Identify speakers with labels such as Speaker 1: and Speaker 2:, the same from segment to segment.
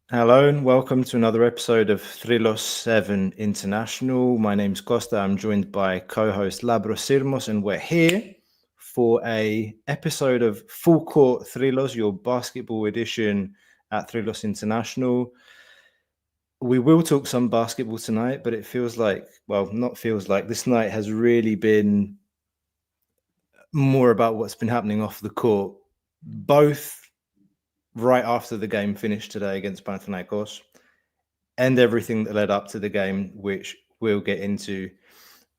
Speaker 1: Hello and welcome to another episode of Thrilos 7 International. My name's Costa. I'm joined by co-host Labros Sirmos, and we're here for a episode of Full Court Thrilos, your basketball edition at Thrilos International. We will talk some basketball tonight, but it feels like, well, not feels like, this night has really been more about what's been happening off the court, both right after the game finished today against Panathinaikos and everything that led up to the game, which we'll get into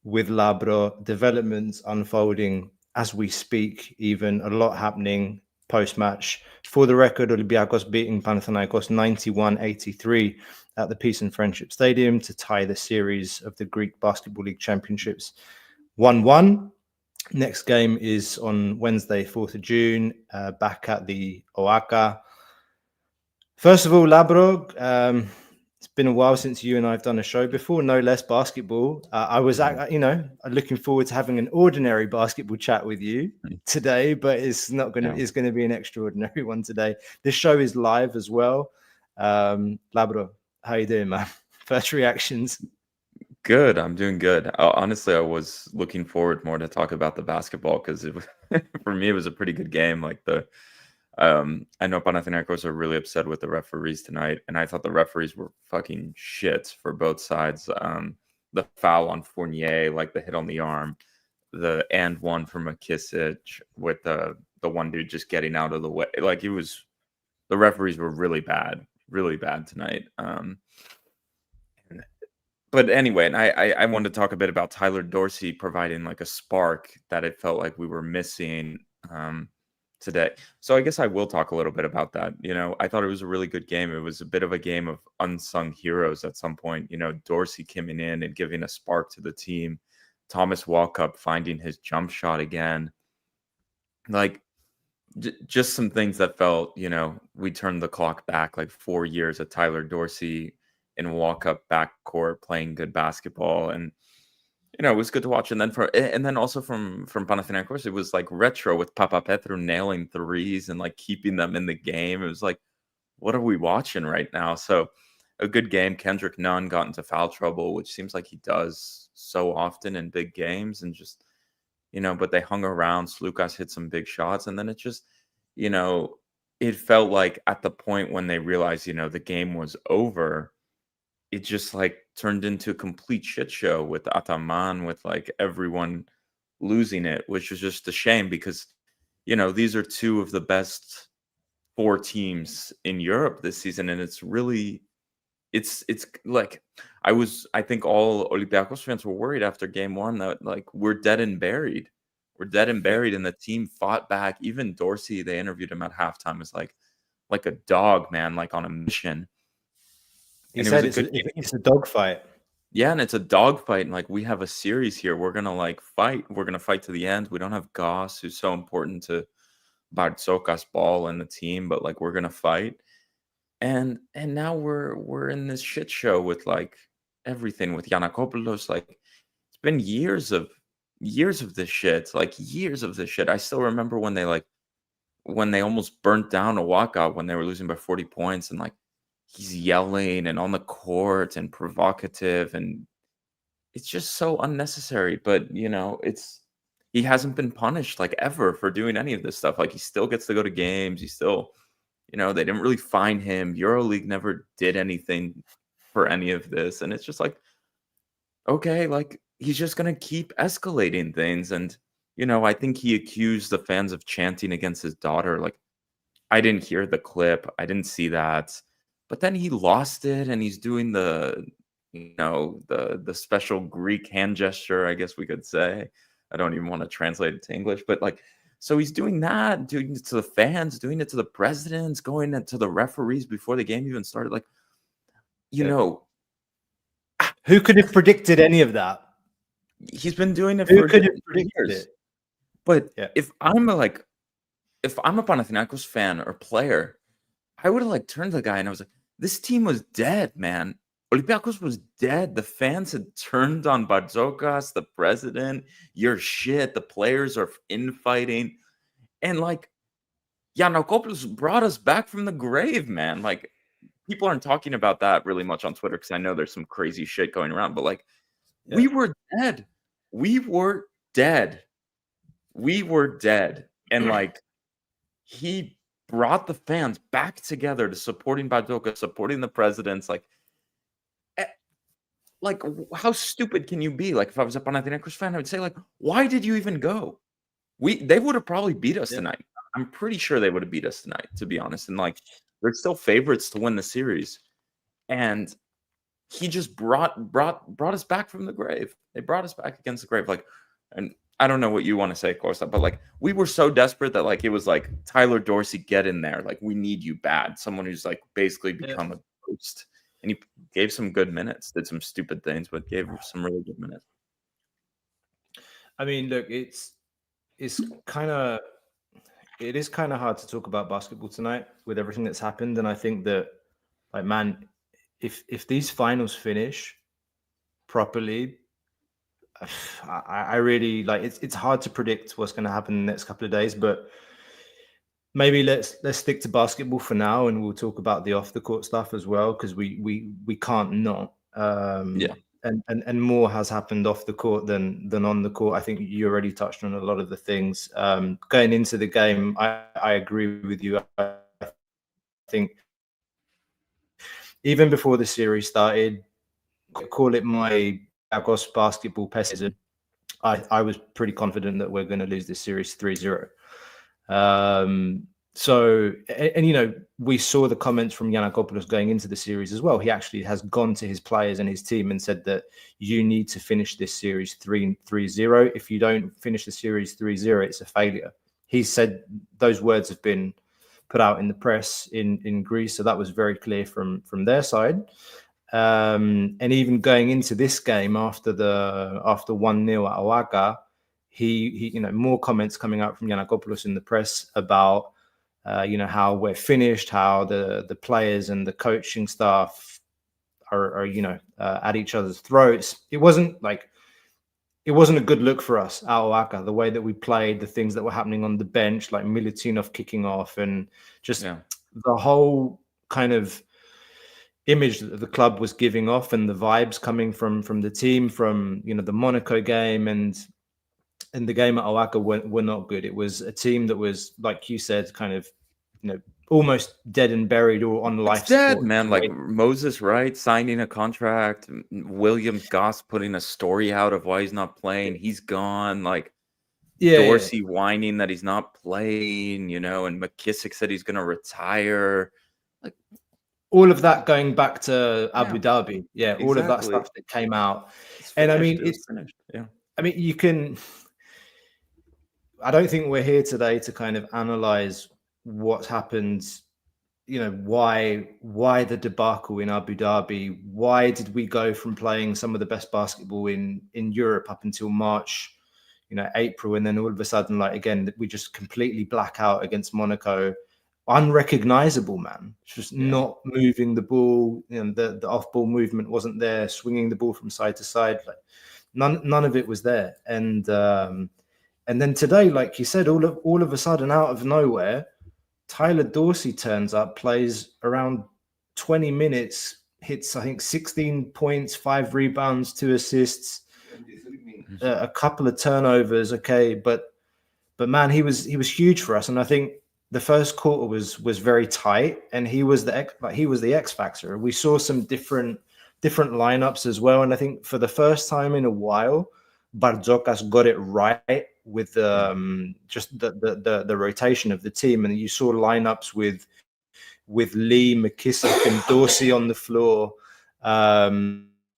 Speaker 1: with Labro, developments unfolding as we speak, even a lot happening post-match. For the record, OLYMPIACOS beating Panathinaikos 91-83 at the Peace and Friendship Stadium to tie the series of the Greek Basketball League Championships 1-1. Next game is on Wednesday, 4th of June, back at the OAKA. First of all, Labro, it's been a while since you and I have done a show before, no less basketball. I was, looking forward to having an ordinary basketball chat with you today, but it's not going to. It's going to be an extraordinary one today. This show is live as well. Labro, how you doing, man? First reactions.
Speaker 2: Good. I'm doing good. Honestly, I was looking forward more to talk about the basketball because for me, it was a pretty good game. I know Panathinaikos are really upset with the referees tonight, and I thought the referees were fucking shit for both sides. The foul on Fournier, like the hit on the arm, the and one from McKissic with the one dude just getting out of the way. Like the referees were really bad tonight. But anyway, and I wanted to talk a bit about Tyler Dorsey providing like a spark that it felt like we were missing today. So I guess I will talk a little bit about that. I thought it was a really good game. It was a bit of a game of unsung heroes at some point. Dorsey coming in and giving a spark to the team. Thomas Walkup finding his jump shot again. Like just some things that felt, we turned the clock back like 4 years of Tyler Dorsey and Walkup backcourt playing good basketball, and it was good to watch. And then also from Panathinaikos, it was like retro with Papa Petru nailing threes and like keeping them in the game. It was like, what are we watching right now? So a good game. Kendrick Nunn got into foul trouble, which seems like he does so often in big games, and just but they hung around. Slukas hit some big shots, and then it just it felt like at the point when they realized the game was over, it just like turned into a complete shit show with Ataman, with like everyone losing it, which was just a shame because, these are two of the best 4 teams in Europe this season. And it's really, it's like, I think all Olympiacos fans were worried after game 1 that like, we're dead and buried. We're dead and buried. And the team fought back. Even Dorsey, they interviewed him at halftime, was like a dog, man, like on a mission.
Speaker 1: He said it's a dogfight.
Speaker 2: Yeah, and it's a dogfight, and like we have a series here. We're gonna like fight. We're gonna fight to the end. We don't have Goss, who's so important to Bartzokas ball and the team, but like we're gonna fight. And now we're in this shit show with like everything with Giannakopoulos. Like it's been years of this shit. Like years of this shit. I still remember when they almost burnt down a walkout when they were losing by 40 points, and like he's yelling and on the court and provocative, and it's just so unnecessary. But he hasn't been punished like ever for doing any of this stuff. Like he still gets to go to games. He still, they didn't really fine him. EuroLeague never did anything for any of this, and it's just like, okay, like he's just gonna keep escalating things. And I think he accused the fans of chanting against his daughter. Like I didn't hear the clip. I didn't see that. But then he lost it, and he's doing the special Greek hand gesture, I guess we could say. I don't even want to translate it to English, but like, so he's doing that, doing it to the fans, doing it to the presidents, going to the referees before the game even started. Like,
Speaker 1: who could have predicted any of that?
Speaker 2: He's been doing it for years.
Speaker 1: It?
Speaker 2: But if I'm a Panathinaikos fan or player, I would have like turned to the guy and I was like, this team was dead, man. Olympiacos was dead. The fans had turned on Bartzokas, the president. You're shit. The players are infighting. And like, Giannakopoulos brought us back from the grave, man. Like, people aren't talking about that really much on Twitter because I know there's some crazy shit going around. But like, we were dead. We were dead. We were dead. And like, he brought the fans back together to supporting Bartzokas, supporting the presidents. Like, how stupid can you be? Like, if I was a Panathinaikos fan, I would say, like, why did you even go? They would have probably beat us tonight. I'm pretty sure they would have beat us tonight, to be honest. And like, they're still favorites to win the series. And he just brought us back from the grave. They brought us back against the grave. Like, and I don't know what you want to say, Costa, but like, we were so desperate that like it was like, Tyler Dorsey, get in there. Like, we need you bad. Someone who's like basically become a ghost. And he gave some good minutes, did some stupid things, but gave some really good minutes.
Speaker 1: I mean, look, it is kind of hard to talk about basketball tonight with everything that's happened. And I think that, like, man, if these finals finish properly, I really like it's hard to predict what's going to happen in the next couple of days, but maybe let's stick to basketball for now, and we'll talk about the off the court stuff as well, because we can't not. And more has happened off the court than on the court. I think you already touched on a lot of the things. Going into the game, I agree with you. I think even before the series started, call it my Agos basketball pessimism, I was pretty confident that we're going to lose this series 3-0. So, and you know, we saw the comments from Giannakopoulos going into the series as well. He actually has gone to his players and his team and said that you need to finish this series 3-0. If you don't finish the series 3-0, it's a failure. He said those words have been put out in the press in Greece, so that was very clear from their side. And even going into this game after 1-0 at OAKA, he you know, more comments coming out from Giannakopoulos in the press about you know, how we're finished, how the players and the coaching staff are you know, at each other's throats. It wasn't a good look for us at OAKA, the way that we played, the things that were happening on the bench, like Milutinov kicking off, and just the whole kind of image that the club was giving off, and the vibes coming from the team, from, you know, the Monaco game and the game at OAKA were not good. It was a team that was, like you said, kind of, you know, almost dead and buried or on life support.
Speaker 2: Dead, man. Like Moses Wright signing a contract, William Goss putting a story out of why he's not playing. He's gone. Like, Dorsey whining that he's not playing, you know, and McKissic said he's going to retire. Like,
Speaker 1: all of that going back to Abu Dhabi. All of that stuff that came out. And I mean, it's
Speaker 2: finished.
Speaker 1: I mean, you can, I don't think we're here today to kind of analyze what's happened, you know, why the debacle in Abu Dhabi. Why did we go from playing some of the best basketball in Europe up until March, you know, April, and then all of a sudden, like, again, we just completely black out against Monaco. Unrecognizable, man. Just not moving the ball. You know, the off ball movement wasn't there. Swinging the ball from side to side, like none of it was there. And then today, like you said, all of a sudden, out of nowhere, Tyler Dorsey turns up, plays around 20 minutes, hits, I think, 16 points, 5 rebounds, 2 assists, a couple of turnovers. Okay, but man, he was huge for us, and I think the first quarter was very tight, and he was the X factor. We saw some different lineups as well, and I think for the first time in a while, Bartzokas got it right with just the rotation of the team, and you saw lineups with Lee, McKissic, and Dorsey on the floor.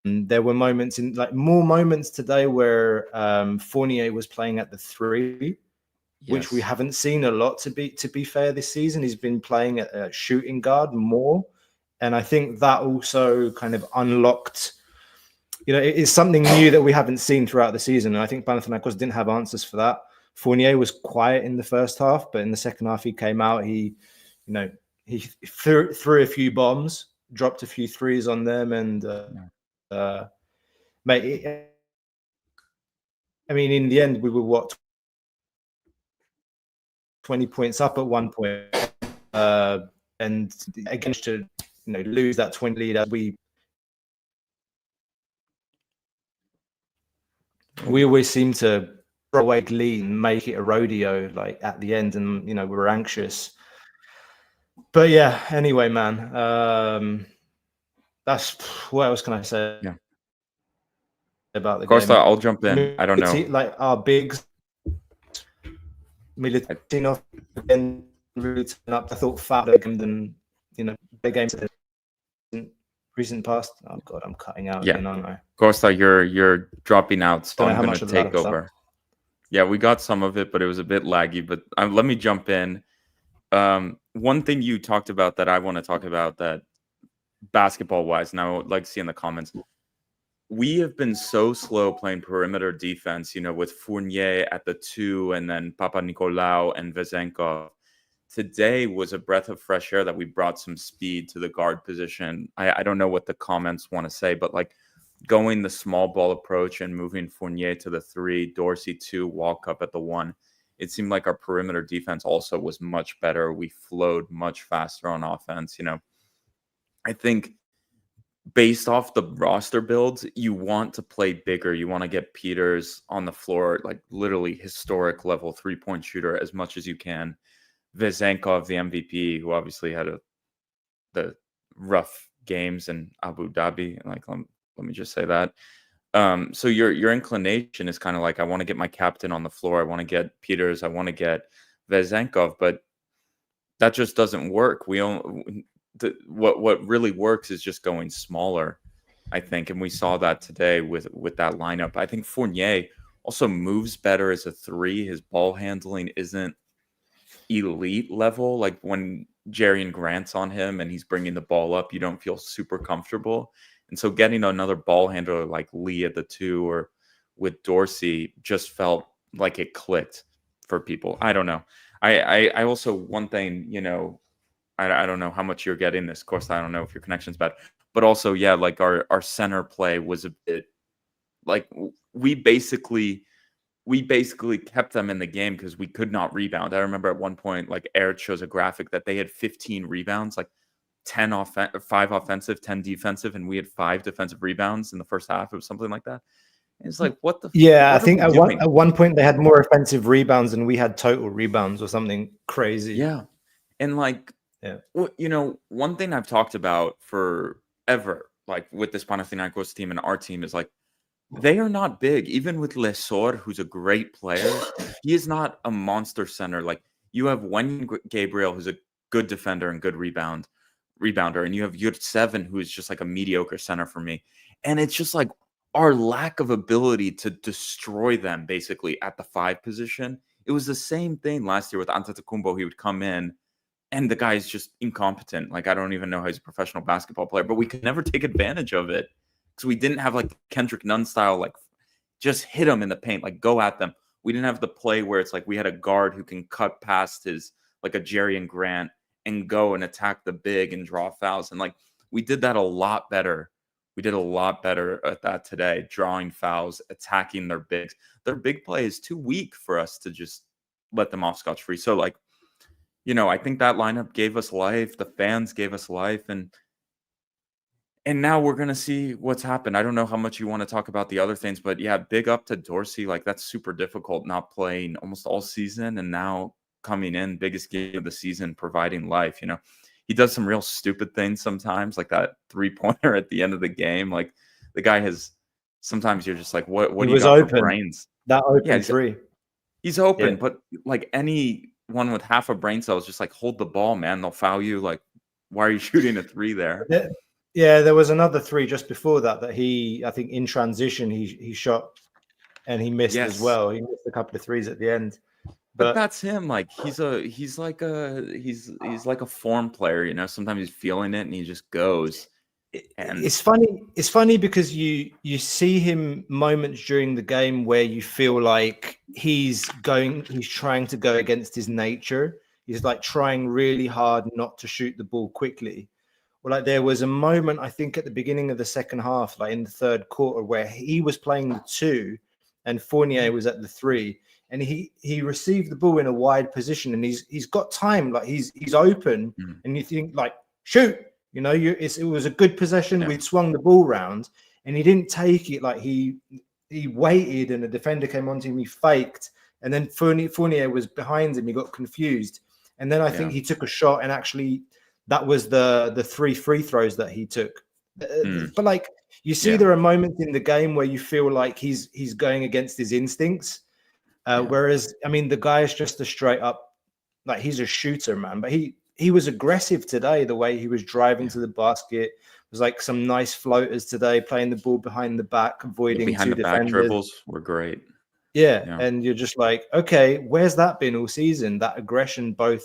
Speaker 1: There were moments more moments today where Fournier was playing at the 3. Which we haven't seen a lot, to be fair, this season. He's been playing at shooting guard more, and I think that also kind of unlocked, you know, it's something new that we haven't seen throughout the season, and I think Panathinaikos didn't have answers for that. Fournier was quiet in the first half, but in the second half he came out. He threw a few bombs, dropped a few threes on them, and mate, I mean, in the end, we were 20 points up at one point, and against to lose that 20 lead as we always seem to throw away lead and make it a rodeo like at the end, and we're anxious. But yeah, anyway, man, that's what else can I say about the
Speaker 2: Costa,
Speaker 1: game?
Speaker 2: I'll jump in. I don't know.
Speaker 1: Like our bigs, Militinov again really turned up. I thought faster than the games in recent past. Oh god, I'm cutting out again, aren't I?
Speaker 2: Costa, you're dropping out, so I'm going to take over. Yeah, we got some of it, but it was a bit laggy. But let me jump in. One thing you talked about that I want to talk about, that basketball-wise, and I would like to see in the comments, we have been so slow playing perimeter defense, with Fournier at the 2 and then Papanikolaou and Vezenkov. Today was a breath of fresh air that we brought some speed to the guard position. I don't know what the comments want to say, but like going the small ball approach and moving Fournier to the 3, Dorsey 2, Walkup at the 1, it seemed like our perimeter defense also was much better. We flowed much faster on offense. I think based off the roster builds, you want to play bigger. You want to get Peters on the floor, like literally historic level 3-point shooter as much as you can. Vezenkov, the MVP, who obviously had the rough games in Abu Dhabi. Like, let me just say that. So your inclination is kind of like, I want to get my captain on the floor. I want to get Peters. I want to get Vezenkov, but that just doesn't work. What really works is just going smaller, I think, and we saw that today with that lineup. I think Fournier also moves better as a 3. His ball handling isn't elite level. Like when Jerian Grant's on him and he's bringing the ball up, you don't feel super comfortable. And so getting another ball handler like Lee at the 2 or with Dorsey just felt like it clicked for people. I don't know. I also, one thing, I don't know how much you're getting this. Of course, I don't know if your connection's bad. But also, yeah, like our center play was a bit like we basically kept them in the game because we could not rebound. I remember at one point, like Eric shows a graphic that they had 15 rebounds, like 5 offensive, 10 defensive, and we had 5 defensive rebounds in the first half. It was something like that. And it's like, what the?
Speaker 1: Yeah,
Speaker 2: what
Speaker 1: I think at one point they had more offensive rebounds than we had total rebounds or something crazy.
Speaker 2: Yeah, and like, one thing I've talked about forever, like with this Panathinaikos team and our team, is like, they are not big. Even with Lesor, who's a great player, he is not a monster center. Like you have Wenyen Gabriel, who's a good defender and good rebounder, and you have Yurt7, who is just like a mediocre center for me. And it's just like our lack of ability to destroy them basically at the 5 position. It was the same thing last year with Antetokounmpo. He would come in and the guy is just incompetent. Like, I don't even know how he's a professional basketball player, but we could never take advantage of it. So we didn't have like Kendrick Nunn style, like just hit them in the paint, like go at them. We didn't have the play where it's like we had a guard who can cut past his, like a Jerian Grant, and go and attack the big and draw fouls. And like we did that a lot better. We did a lot better at that today, drawing fouls, attacking their bigs. Their big play is too weak for us to just let them off scotch-free. So like, I think that lineup gave us life. The fans gave us life. And now we're going to see what's happened. I don't know how much you want to talk about the other things, but yeah, big up to Dorsey. Like that's super difficult, not playing almost all season and now coming in, biggest game of the season, providing life. He does some real stupid things sometimes, like that 3-pointer at the end of the game. Like the guy has, sometimes you're just like, what do you got
Speaker 1: open.
Speaker 2: for brains?
Speaker 1: That open 3.
Speaker 2: He's open, but like anyone with half a brain cell is just like, hold the ball, man. They'll foul you. Like, why are you shooting a 3 there?
Speaker 1: Yeah, there was another 3 just before that I think in transition he shot and he missed as well. He missed a couple of 3s at the end.
Speaker 2: But that's him. Like he's like a form player, Sometimes he's feeling it and he just goes. And
Speaker 1: it's funny because you see him moments during the game where you feel like he's trying to go against his nature. He's like trying really hard not to shoot the ball quickly. Well, like there was a moment, I think at the beginning of the second half, like in the third quarter, where he was playing the 2 and Fournier was at the 3, and he received the ball in a wide position and he's got time, like he's open, and you think like shoot, You know, it was a good possession.
Speaker 2: Yeah.
Speaker 1: We'd swung the ball round, and he didn't take it. Like he waited, and the defender came onto him. He faked, and then Fournier was behind him. He got confused, and then I think he took a shot, and actually that was the 3 free throws that he took. But like you see, there are moments in the game where you feel like he's going against his instincts. Whereas, I mean, the guy is just a straight up, like, he's a shooter, man. But he was aggressive today. The way he was driving to the basket was like some nice floaters today, playing the ball behind the back, avoiding
Speaker 2: behind
Speaker 1: two
Speaker 2: the
Speaker 1: defenders.
Speaker 2: back dribbles were great.
Speaker 1: Yeah, and you're just like, okay, where's that been all season? That aggression, both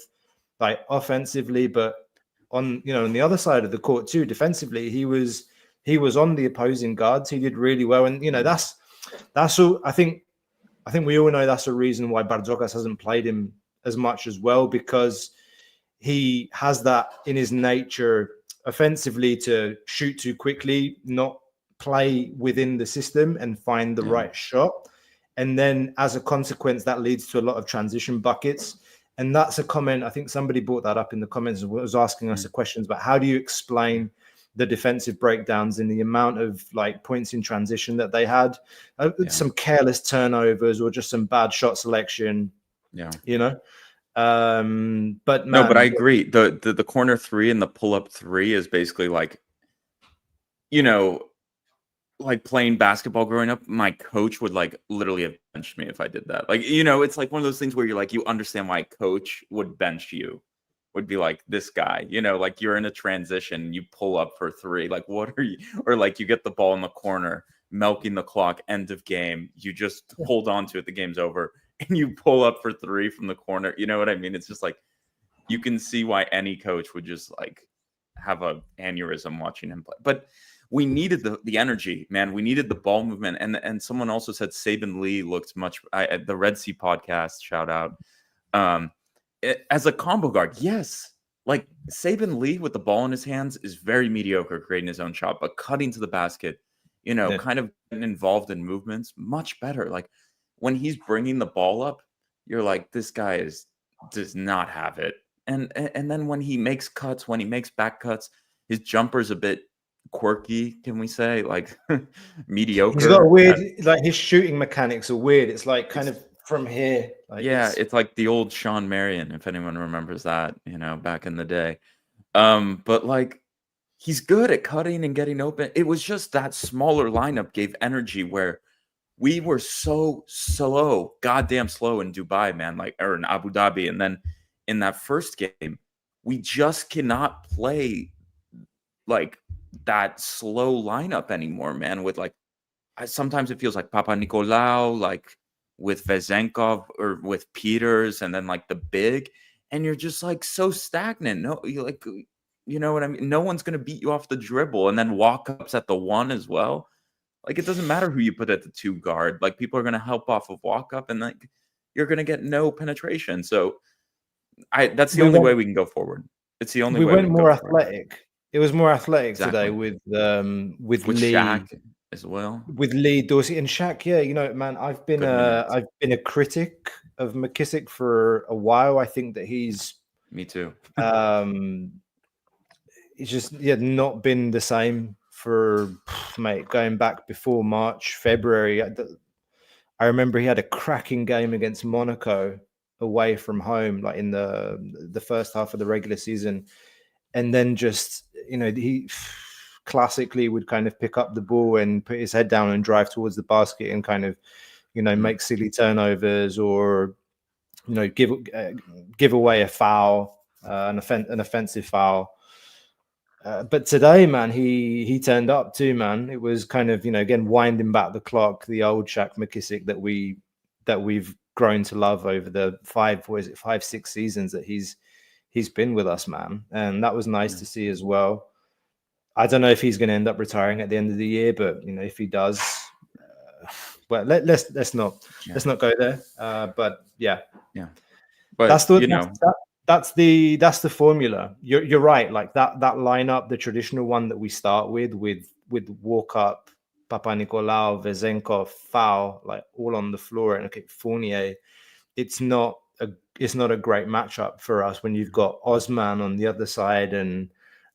Speaker 1: like offensively, but on the other side of the court too, defensively, he was on the opposing guards. He did really well, and that's all. I think we all know that's a reason why Bartzokas hasn't played him as much as well, because he has that in his nature offensively to shoot too quickly, not play within the system and find the right shot. And then as a consequence, that leads to a lot of transition buckets. And that's a comment. I think somebody brought that up in the comments and was asking us the questions about how do you explain the defensive breakdowns and the amount of like points in transition that they had, some careless turnovers or just some bad shot selection. But man,
Speaker 2: but I agree. The corner 3 and the pull up 3 is basically like, like playing basketball growing up. My coach would like literally have benched me if I did that. Like, it's like one of those things where you're like, you understand why a coach would bench you. Would be like, this guy, like you're in a transition, you pull up for 3. Like, what are you? Or like you get the ball in the corner, milking the clock, end of game. You just hold on to it. The game's over. And you pull up for 3 from the corner. You know what I mean? It's just like, you can see why any coach would just like have a aneurysm watching him play. But we needed the energy, man. We needed the ball movement. And someone also said Saben Lee looked much, the Red Sea podcast, shout out. As a combo guard, yes. Like Saben Lee with the ball in his hands is very mediocre, creating his own shot, but cutting to the basket, kind of getting involved in movements, much better. Like when he's bringing the ball up, you're like, this guy does not have it. And then when he makes cuts, when he makes back cuts, his jumper's a bit quirky, can we say? Like mediocre.
Speaker 1: He's got a weird, like his shooting mechanics are weird. It's like kind of from here. Like
Speaker 2: it's like the old Sean Marion, if anyone remembers that, back in the day. But like he's good at cutting and getting open. It was just that smaller lineup gave energy where we were so slow, goddamn slow in Dubai, man, like, or in Abu Dhabi. And then in that first game, we just cannot play like that slow lineup anymore, man. With like, sometimes it feels like Papanikolaou, like with Vezenkov or with Peters, and then like the big, and you're just like so stagnant. No, you like, you know what I mean? No one's gonna beat you off the dribble, and then Walkups at the 1 as well. Like it doesn't matter who you put at the 2 guard. Like people are gonna help off of Walkup, and like you're gonna get no penetration. So that's the only way we can go forward. It's the only way
Speaker 1: we went more athletic. It was more athletic today with Lee,
Speaker 2: Shaq as well,
Speaker 1: with Lee, Dorsey, and Shaq. Yeah, man, I've been a critic of McKissic for a while. I think that he's
Speaker 2: me too.
Speaker 1: He's just not been the same for going back before March, February. I remember he had a cracking game against Monaco away from home, like in the first half of the regular season, and then just he classically would kind of pick up the ball and put his head down and drive towards the basket and kind of make silly turnovers or give away a foul, an offensive foul. But today, man, he turned up too, man. It was kind of again winding back the clock, the old Shaq McKissic that we've grown to love over the 5-6 seasons that he's been with us, man. And that was nice to see as well. I don't know if he's going to end up retiring at the end of the year, but if he does, well, let's not go there. But yeah. But that's the formula. You're right. Like that lineup, the traditional one that we start with Walkup, Papanikolaou, Vezenkov, Foul, like all on the floor, and Fournier. It's not a great matchup for us when you've got Osman on the other side and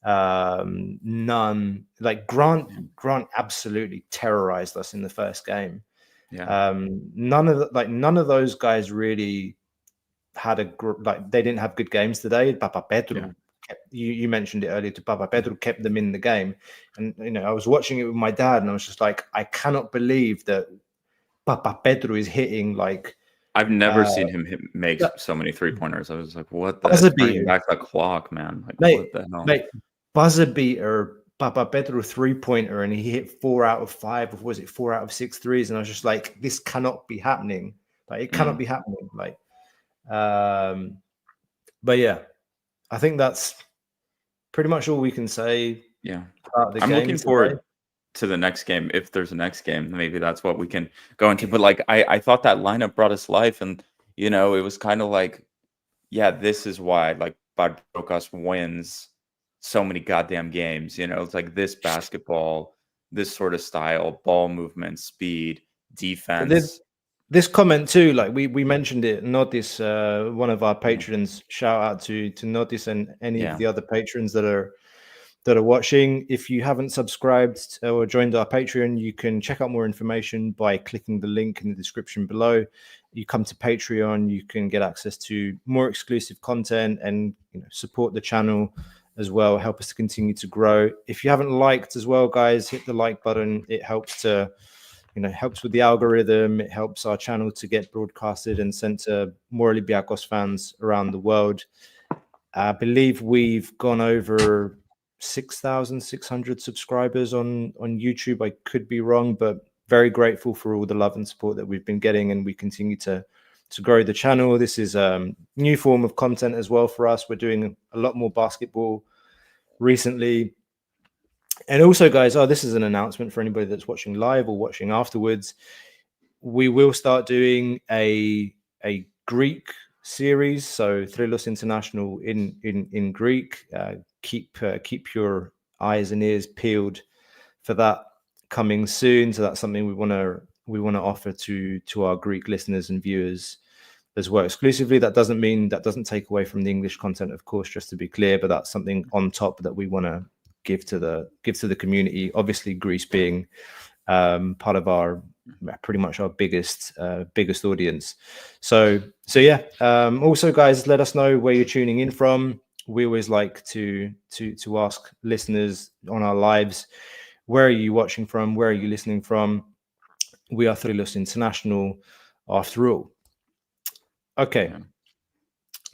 Speaker 1: Nunn, like Grant absolutely terrorized us in the first game.
Speaker 2: Yeah.
Speaker 1: None of those guys really had they didn't have good games today. Papa Pedro kept, you mentioned it earlier, to Papa Pedro kept them in the game. And I was watching it with my dad and I was just like, I cannot believe that Papa Pedro is hitting like
Speaker 2: I've never seen him make so many 3-pointers. I was like, what the
Speaker 1: buzzer
Speaker 2: turning
Speaker 1: beater.
Speaker 2: back the clock, man. Like,
Speaker 1: Mate,
Speaker 2: what the hell?
Speaker 1: mate, buzzer beater, Papa Pedro 3-pointer, and he hit 4 out of 5, or was it 4 out of 6 threes? And I was just like, this cannot be happening. Like, it cannot be happening. Like, but yeah, I think that's pretty much all we can say.
Speaker 2: Yeah.
Speaker 1: About the
Speaker 2: I'm
Speaker 1: game
Speaker 2: looking
Speaker 1: today.
Speaker 2: forward to the next game. If there's a next game, maybe that's what we can go into. But like, I thought that lineup brought us life, and it was kind of like, yeah, this is why like Bartzokas wins so many goddamn games. It's like this basketball, this sort of style, ball movement, speed, defense.
Speaker 1: This comment too, like we mentioned it. Notice, one of our patrons. Shout out to Notice and any of the other patrons that are watching. If you haven't subscribed or joined our Patreon, you can check out more information by clicking the link in the description below. You come to Patreon, you can get access to more exclusive content and support the channel as well, help us to continue to grow. If you haven't liked as well, guys, hit the like button. It helps to helps with the algorithm. It helps our channel to get broadcasted and sent to more Olympiacos fans around the world. I believe we've gone over 6,600 subscribers on YouTube. I could be wrong, but very grateful for all the love and support that we've been getting, and we continue to grow the channel. This is a new form of content as well for us. We're doing a lot more basketball recently. And also, guys, this is an announcement for anybody that's watching live or watching afterwards. We will start doing a Greek series, so Thrillos International in Greek. Keep your eyes and ears peeled for that coming soon. So that's something we want to offer to our Greek listeners and viewers as well exclusively. That doesn't take away from the English content, of course, just to be clear, but that's something on top that we want to give to the community. Obviously, Greece being part of our pretty much our biggest audience. So yeah. Also, guys, let us know where you're tuning in from. We always like to ask listeners on our lives, where are you watching from? Where are you listening from? We are Thrillos International, after all. Okay,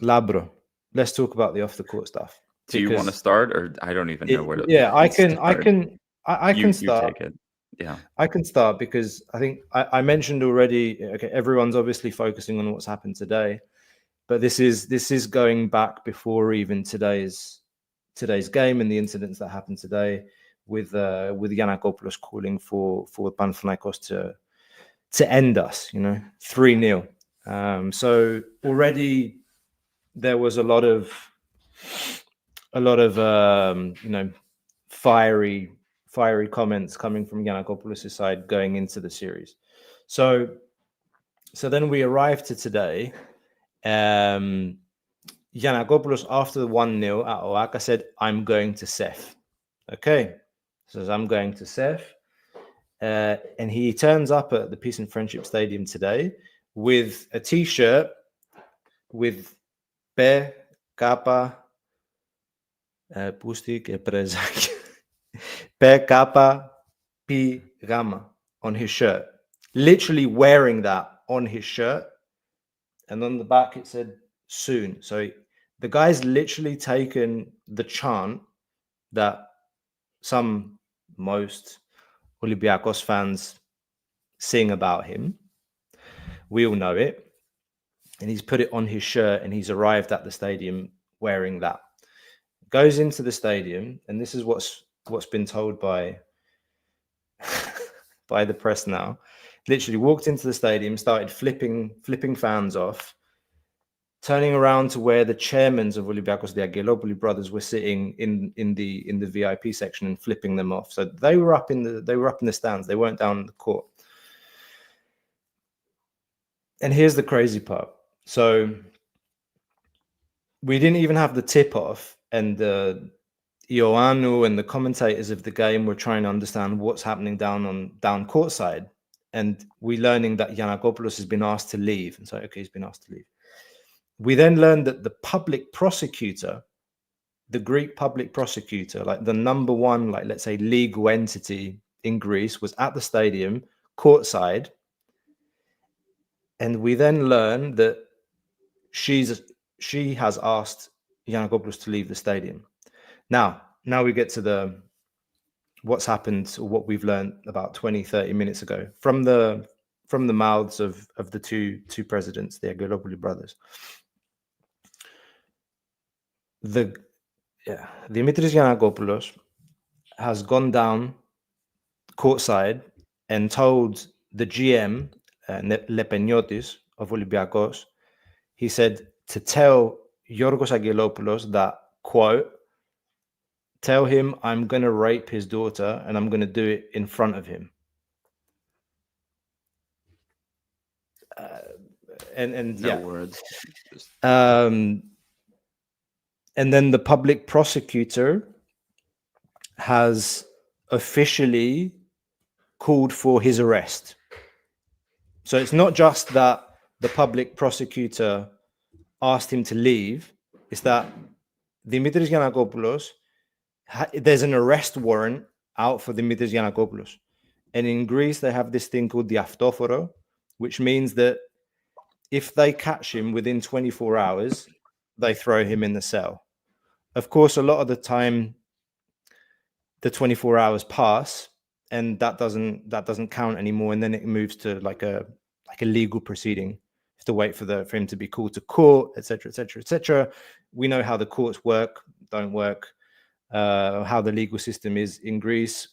Speaker 1: Labro, let's talk about the off the court stuff.
Speaker 2: Do you want to start, or I don't even know where to?
Speaker 1: Yeah, I can start.
Speaker 2: You take it. Yeah,
Speaker 1: I can start because I think I mentioned already. Okay, everyone's obviously focusing on what's happened today, but this is going back before even today's game and the incidents that happened today with Giannakopoulos calling for Panathinaikos to end us. 3-0. So already there was a lot of fiery comments coming from Giannakopoulos' side going into the series. So then we arrived to today. Giannakopoulos, after the 1-0 at Oaka, said, I'm going to Seth. Okay. Says, I'm going to Seth. And he turns up at the Peace and Friendship Stadium today with a T-shirt with P, Kappa, Pusti και Πρεζάκι. P, Gamma on his shirt. Literally wearing that on his shirt. And on the back it said soon. So the guy's literally taken the chant that most Olympiacos fans sing about him. We all know it. And he's put it on his shirt and he's arrived at the stadium wearing that. Goes into the stadium, and this is what's been told by the press now. Literally walked into the stadium, started flipping fans off, turning around to where the chairmen of Olympiacos, the Aggelopoulos brothers, were sitting in the VIP section and flipping them off. So they were up in the stands. They weren't down in the court. And here's the crazy part. So we didn't even have the tip off, and Ioannou and the commentators of the game were trying to understand what's happening down courtside. And we learning that Giannakopoulos has been asked to leave. And so, okay, he's been asked to leave. We then learned that the public prosecutor, the Greek public prosecutor, like the number one, like let's say legal entity in Greece, was at the stadium courtside. And we then learned that she has asked Giannakopoulos to leave the stadium. Now we get to what's happened, or what we've learned about 20-30 minutes ago from the mouths of the two presidents, the Aggelopoulos brothers. Dimitris Giannakopoulos has gone down courtside and told the GM, Lepeniotis of Olympiacos, he said to tell Yorgos Aggelopoulos that, quote, tell him I'm going to rape his daughter and I'm going to do it in front of him.
Speaker 2: Words.
Speaker 1: And then the public prosecutor has officially called for his arrest. So it's not just that the public prosecutor asked him to leave, it's that Dimitris Giannakopoulos, there's an arrest warrant out for Dimitris Giannakopoulos. And in Greece, they have this thing called the aftoforo, which means that if they catch him within 24 hours, they throw him in the cell. Of course, a lot of the time, the 24 hours pass, and that doesn't count anymore, and then it moves to like a legal proceeding. You have to wait for him to be called to court, etc., etc., etc. We know how the courts work, don't work, how the legal system is in Greece.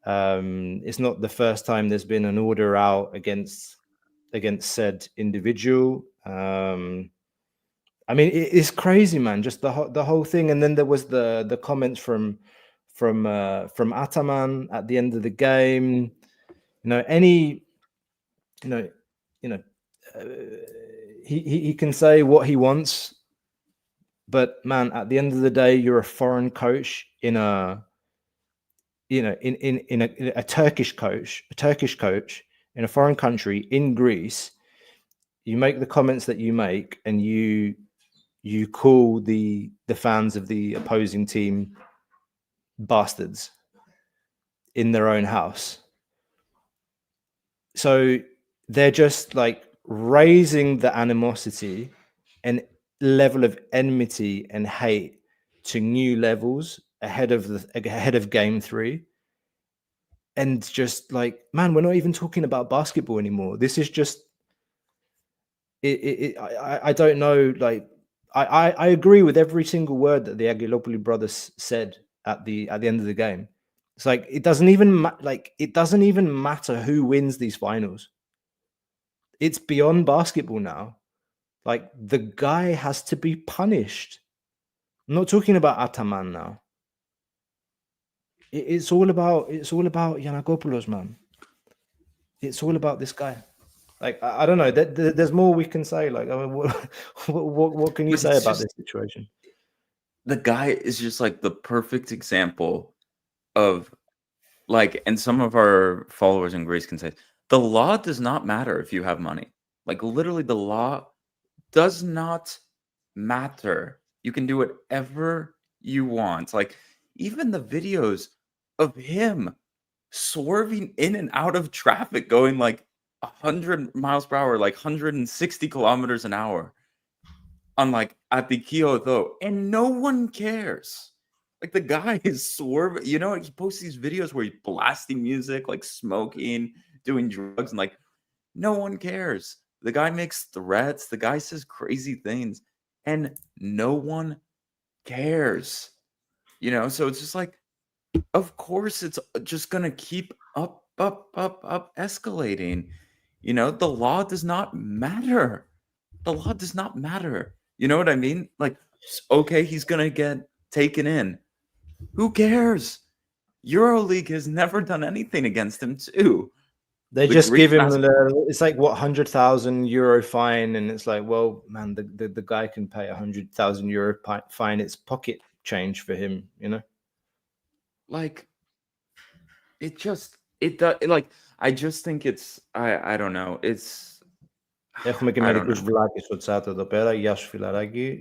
Speaker 1: It's not the first time there's been an order out against said individual. I mean, it's crazy, man. Just the whole thing. And then there was the comments from Ataman at the end of the game. He can say what he wants, but man, at the end of the day, you're a foreign coach in a Turkish coach in a foreign country in Greece. You make the comments that you make, and you call the fans of the opposing team bastards in their own house. So they're just like raising the animosity and level of enmity and hate to new levels ahead of game 3. And just like, man, we're not even talking about basketball anymore. This is just I don't know, like I agree with every single word that the Aggelopoulos brothers said at the end of the game. It's like it doesn't even matter who wins these finals. It's beyond basketball now. Like the guy has to be punished. I'm not talking about Ataman now. It's all about Giannakopoulos, man. It's all about this guy. Like I don't know. There's more we can say. Like, I mean, what can you say about this situation?
Speaker 2: The guy is just like the perfect example of, like, and some of our followers in Greece can say, the law does not matter if you have money. Like literally, the law does not matter. You can do whatever you want. Like even the videos of him swerving in and out of traffic, going like 100 miles per hour, like 160 kilometers an hour on like at the Kyoto, and no one cares. Like the guy is swerving, he posts these videos where he's blasting music, like smoking, doing drugs, and like no one cares. The guy makes threats, the guy says crazy things, and no one cares. So it's just like, of course it's just gonna keep up escalating. The law does not matter. The law does not matter. You know what I mean? Like, okay, he's gonna get taken in. Who cares? EuroLeague has never done anything against him too.
Speaker 1: They just give him it's like what, €100,000 fine, and it's like, well, man, the guy can pay €100,000 fine. It's pocket change for him,
Speaker 2: like it does like I just think it's I don't know. It's
Speaker 1: Έχουμε και
Speaker 2: I don't
Speaker 1: μερικούς
Speaker 2: know.
Speaker 1: βλάκες στο chat εδώ πέρα. Γεια σου φιλαράκι.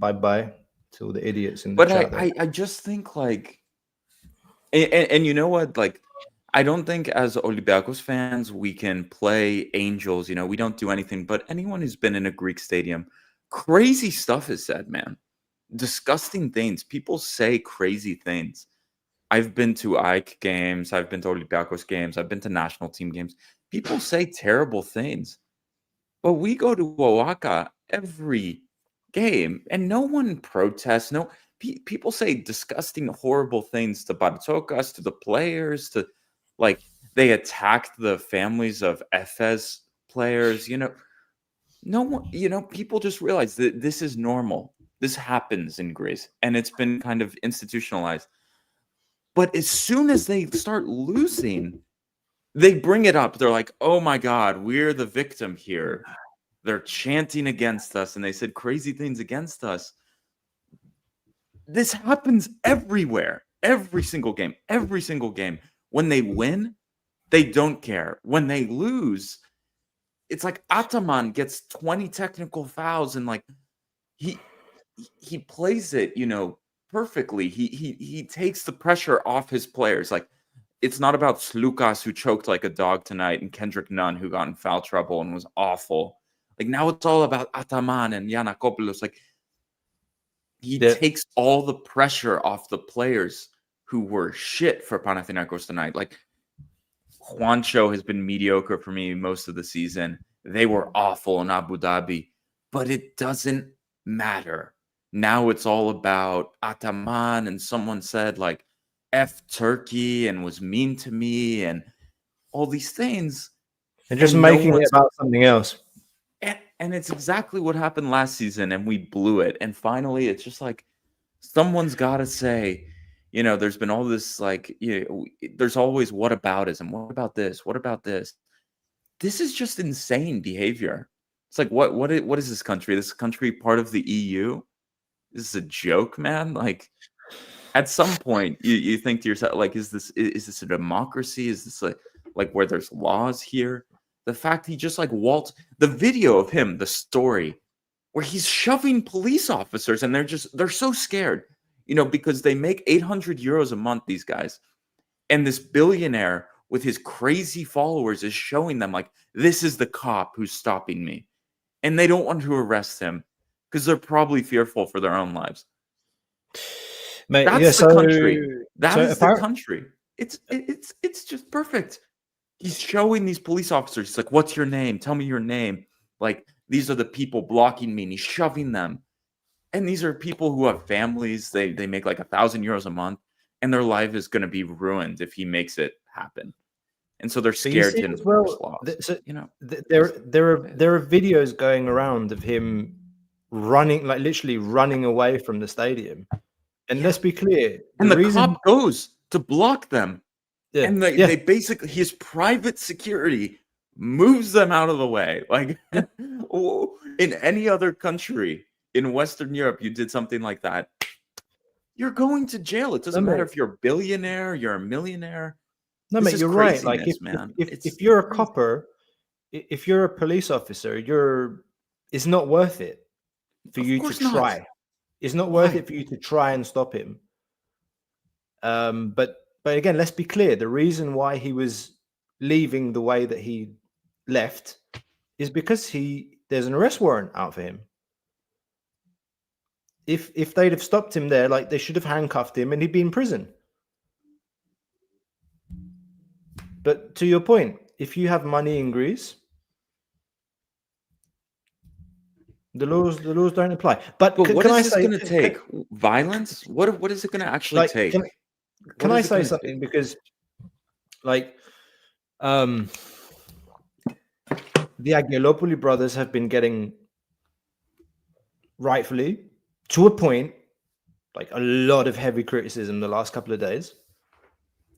Speaker 1: Bye bye to the idiots in the
Speaker 2: But
Speaker 1: chat there.
Speaker 2: I just think like and you know what, like I don't think as Olympiacos fans we can play angels, you know, we don't do anything, but anyone who's been in a Greek stadium, crazy stuff is said, man. Disgusting things. People say crazy things. I've been to Ike games, I've been to Olympiacos games, I've been to national team games. People say terrible things. But we go to Oaxaca every game and no one protests. No, people say disgusting, horrible things to Bartzokas, to the players, to like they attacked the families of Efes players. You know, no one, you know, people just realize that this is normal. This happens in Greece and it's been kind of institutionalized. But as soon as they start losing, they bring it up. They're like, oh my God, we're the victim here. They're chanting against us and they said crazy things against us. This happens everywhere, every single game. When they win, they don't care. When they lose, it's like Ataman gets 20 technical fouls and like he plays it, you know, perfectly. He takes the pressure off his players. Like it's not about Slukas who choked like a dog tonight and Kendrick Nunn who got in foul trouble and was awful. Like now it's all about Ataman and Giannakopoulos. Like he takes all the pressure off the players who were shit for Panathinaikos tonight. Like Juancho has been mediocre for me most of the season. They were awful in Abu Dhabi, but it doesn't matter. Now it's all about Ataman, and someone said like F Turkey and was mean to me and all these things.
Speaker 1: They're just making it about something else.
Speaker 2: And it's exactly what happened last season, and we blew it. And finally, it's just like someone's got to say, you know, there's been all this like, you know, there's always whataboutism. What about this? What about this? This is just insane behavior. It's like what is this country? This country part of the EU? This is a joke, man. Like at some point, you think to yourself, like, is this a democracy? Is this like where there's laws here? The fact he just like the video of him, the story where he's shoving police officers and they're so scared, you know, because they make 800 euros a month, these guys. And this billionaire with his crazy followers is showing them like, this is the cop who's stopping me. And they don't want to arrest him because they're probably fearful for their own lives.
Speaker 1: Mate,
Speaker 2: That's the country. That is the country. It's just perfect. He's showing these police officers. He's like, what's your name? Tell me your name. Like, these are the people blocking me. And he's shoving them. And these are people who have families. They make like 1,000 euros a month. And their life is going to be ruined if he makes it happen. And so they're scared to enforce laws.
Speaker 1: So,
Speaker 2: you know,
Speaker 1: there are videos going around of him running, like literally running away from the stadium. And let's be clear.
Speaker 2: And the cop goes to block them.
Speaker 1: Yeah.
Speaker 2: And they basically, his private security moves them out of the way. Like in any other country in Western Europe, you did something like that, you're going to jail. It doesn't matter if you're a billionaire, you're a millionaire.
Speaker 1: No, mate, you're right. Like if you're a copper, if you're a police officer, it's not worth it for you to try. It's not worth it for you to try and stop him. But again, let's be clear. The reason why he was leaving the way that he left is because there's an arrest warrant out for him. If they'd have stopped him there, like they should have handcuffed him and he'd be in prison. But to your point, if you have money in Greece, the laws don't apply. But
Speaker 2: what is this going to take? Violence? What is it going to actually take?
Speaker 1: Can I say something? Because, like, the Aggelopoulos brothers have been getting, rightfully, to a point, like a lot of heavy criticism the last couple of days.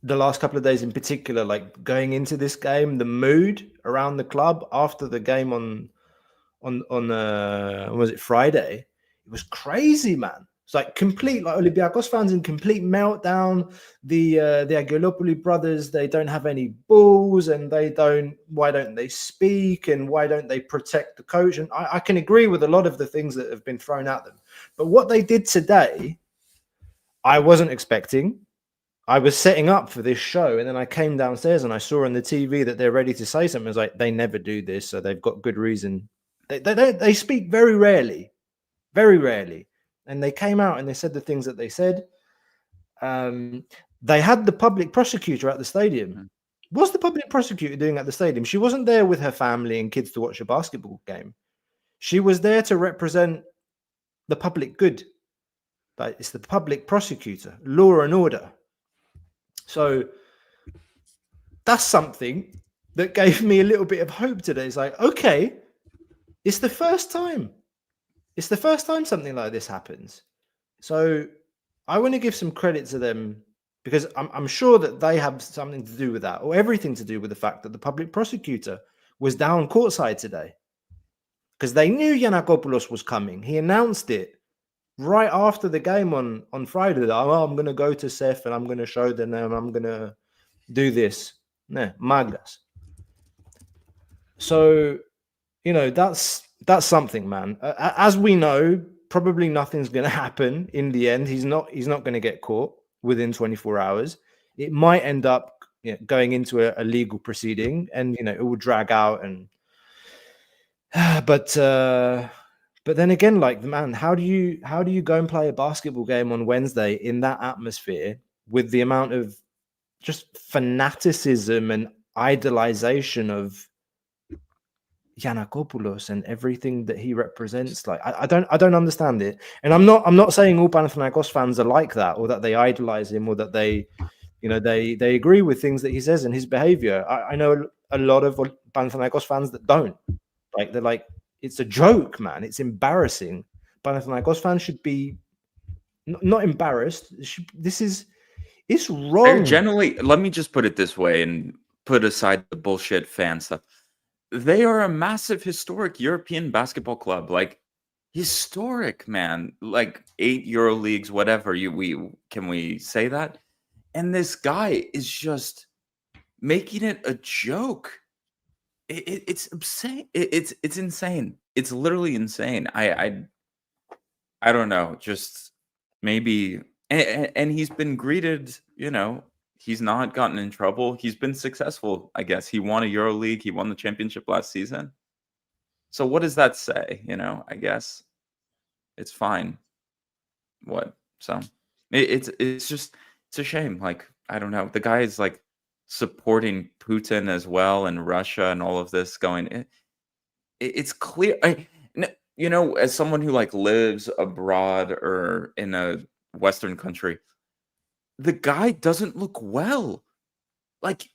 Speaker 1: The last couple of days in particular, like going into this game, the mood around the club after the game on was it Friday? It was crazy, man. It's like complete, like Olympiacos fans in complete meltdown. The Aggelopoulos brothers, they don't have any balls, and why don't they speak, and why don't they protect the coach? And I can agree with a lot of the things that have been thrown at them. But what they did today, I wasn't expecting. I was setting up for this show, and then I came downstairs and I saw on the TV that they're ready to say something. I was like, they never do this, so they've got good reason. They speak very rarely. And they came out and they said the things that they said. They had the public prosecutor at the stadium. What's the public prosecutor doing at the stadium? She wasn't there with her family and kids to watch a basketball game. She was there to represent the public good. Like, it's the public prosecutor, law and order. So that's something that gave me a little bit of hope today. It's like, okay, it's the first time. It's the first time something like this happens. So I want to give some credit to them, because I'm sure that they have something to do with that, or everything to do with the fact that the public prosecutor was down courtside today, because they knew Giannakopoulos was coming. He announced it right after the game on Friday. That, oh, I'm going to go to Seth and I'm going to show them, I'm going to do this. No, Magas. So, you know, that's something, man. As we know, probably nothing's going to happen in the end. He's not going to get caught within 24 hours. It might end up going into a legal proceeding, and it will drag out. And but then again, like, man, how do you go and play a basketball game on Wednesday in that atmosphere with the amount of just fanaticism and idolization of Giannakopoulos and everything that he represents? Like, I don't understand it. And I'm not saying all Panathinaikos fans are like that, or that they idolize him, or that they agree with things that he says and his behavior. I know a lot of Panathinaikos fans that don't. Like, they're like, it's a joke, man. It's embarrassing. Panathinaikos fans should be not embarrassed. It's wrong.
Speaker 2: They're generally, let me just put it this way and put aside the bullshit fan stuff. They are a massive historic European basketball club. Like, historic, man. Like 8 Euro leagues, whatever. Can we say that? And this guy is just making it a joke. It's insane. It's insane. It's literally insane. I don't know. Just maybe, and he's been greeted. He's not gotten in trouble. He's been successful, I guess. He won a Euro League. He won the championship last season. So what does that say? I guess it's fine. What? So it's a shame. Like, I don't know. The guy is like supporting Putin as well, and Russia, and all of this going. It's clear. As someone who like lives abroad or in a Western country, the guy doesn't look well. Like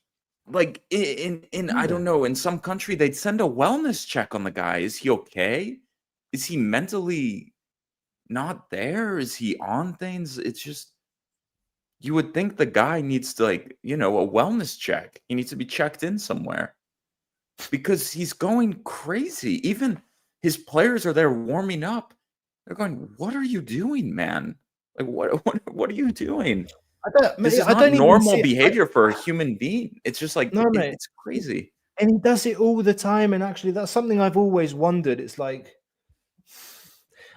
Speaker 2: in I don't know, in some country they'd send a wellness check on the guy. Is he okay? Is he mentally not there? Is he on things? It's just, you would think the guy needs to, like, a wellness check. He needs to be checked in somewhere, because he's going crazy. Even his players are there warming up. They're going, "What are you doing, man? Like, what are you doing? This is not normal behavior for a human being." It's just like,
Speaker 1: no, mate,
Speaker 2: it's crazy.
Speaker 1: And he does it all the time. And actually, that's something I've always wondered. It's like,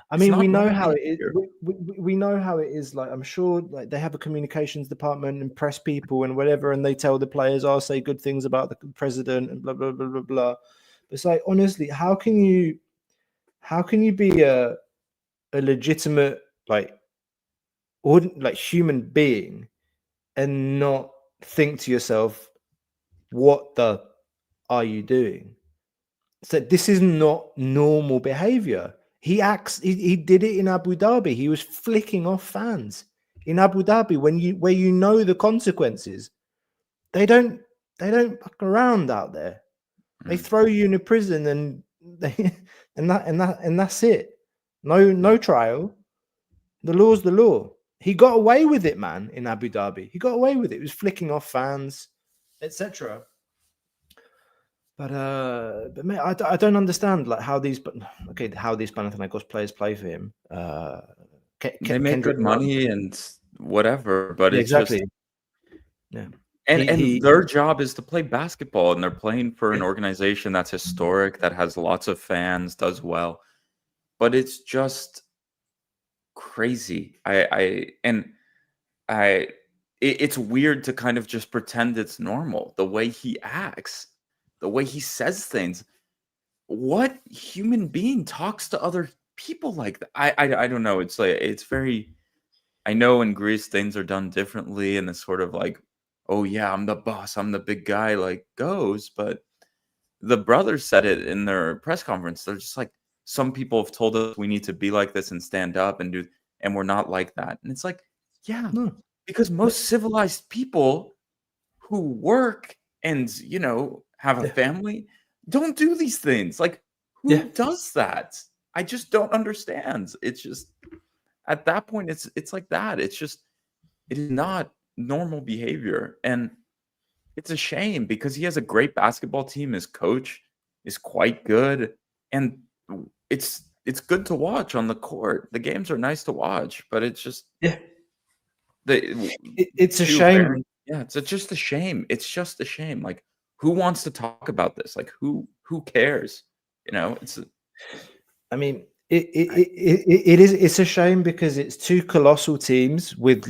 Speaker 1: I mean, we know how it is. We know how it is. Like, I'm sure, like, they have a communications department and press people and whatever, and they tell the players, "I'll say good things about the president," and blah blah blah blah blah. It's like, honestly, how can you be a legitimate, like human being and not think to yourself, what the are you doing? So this is not normal behavior. He did it in Abu Dhabi. He was flicking off fans in Abu Dhabi where you know the consequences. They don't fuck around out there. They throw you in a prison and that's it. No trial. The law's the law. He got away with it, man, in Abu Dhabi. He got away with it. He was flicking off fans, etc. But man, I don't understand, like, how these Panathinaikos players play for him.
Speaker 2: They make
Speaker 1: Kendrick
Speaker 2: good
Speaker 1: Nunn.
Speaker 2: money and whatever, but
Speaker 1: Yeah,
Speaker 2: it's just
Speaker 1: exactly. Yeah.
Speaker 2: and their job is to play basketball, and they're playing for an organization that's historic, that has lots of fans, does well. But it's just crazy. It's weird to kind of just pretend it's normal. The way he acts, the way he says things. What human being talks to other people like that? I don't know. It's like it's very. I know in Greece things are done differently, and it's sort of like, oh yeah, I'm the boss, I'm the big guy, like goes. But the brothers said it in their press conference. They're just like, some people have told us we need to be like this and stand up and do, and we're not like that. And it's like, yeah,
Speaker 1: No.
Speaker 2: because most civilized people who work and have a
Speaker 1: Yeah.
Speaker 2: family don't do these things. Like, who
Speaker 1: Yeah.
Speaker 2: does that? I just don't understand. It's just at that point, it's like that. It's just it is not normal behavior, and it's a shame because he has a great basketball team. His coach is quite good, and it's good to watch on the court. The games are nice to watch, but it's just
Speaker 1: Yeah.
Speaker 2: the
Speaker 1: It's a
Speaker 2: two
Speaker 1: shame.
Speaker 2: parents. Yeah, it's just a shame. It's just a shame. Like, who wants to talk about this? Like, who cares? It's
Speaker 1: I mean, it's a shame because it's two colossal teams with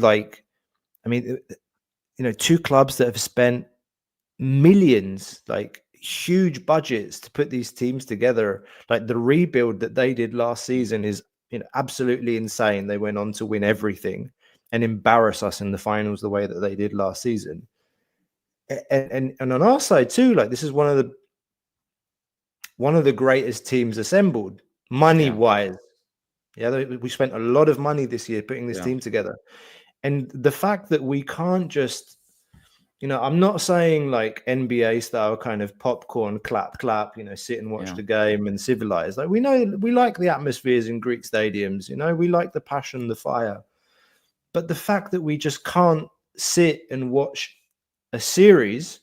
Speaker 1: two clubs that have spent millions, like huge budgets to put these teams together. Like the rebuild that they did last season is absolutely insane. They went on to win everything and embarrass us in the finals the way that they did last season. And on our side too, like this is one of the greatest teams assembled money wise. Yeah, we spent a lot of money this year putting this team together. And the fact that we can't just, I'm not saying like NBA style kind of popcorn, clap, sit and watch the game and civilize. Like we know we like the atmospheres in Greek stadiums, we like the passion, the fire. But the fact that we just can't sit and watch a series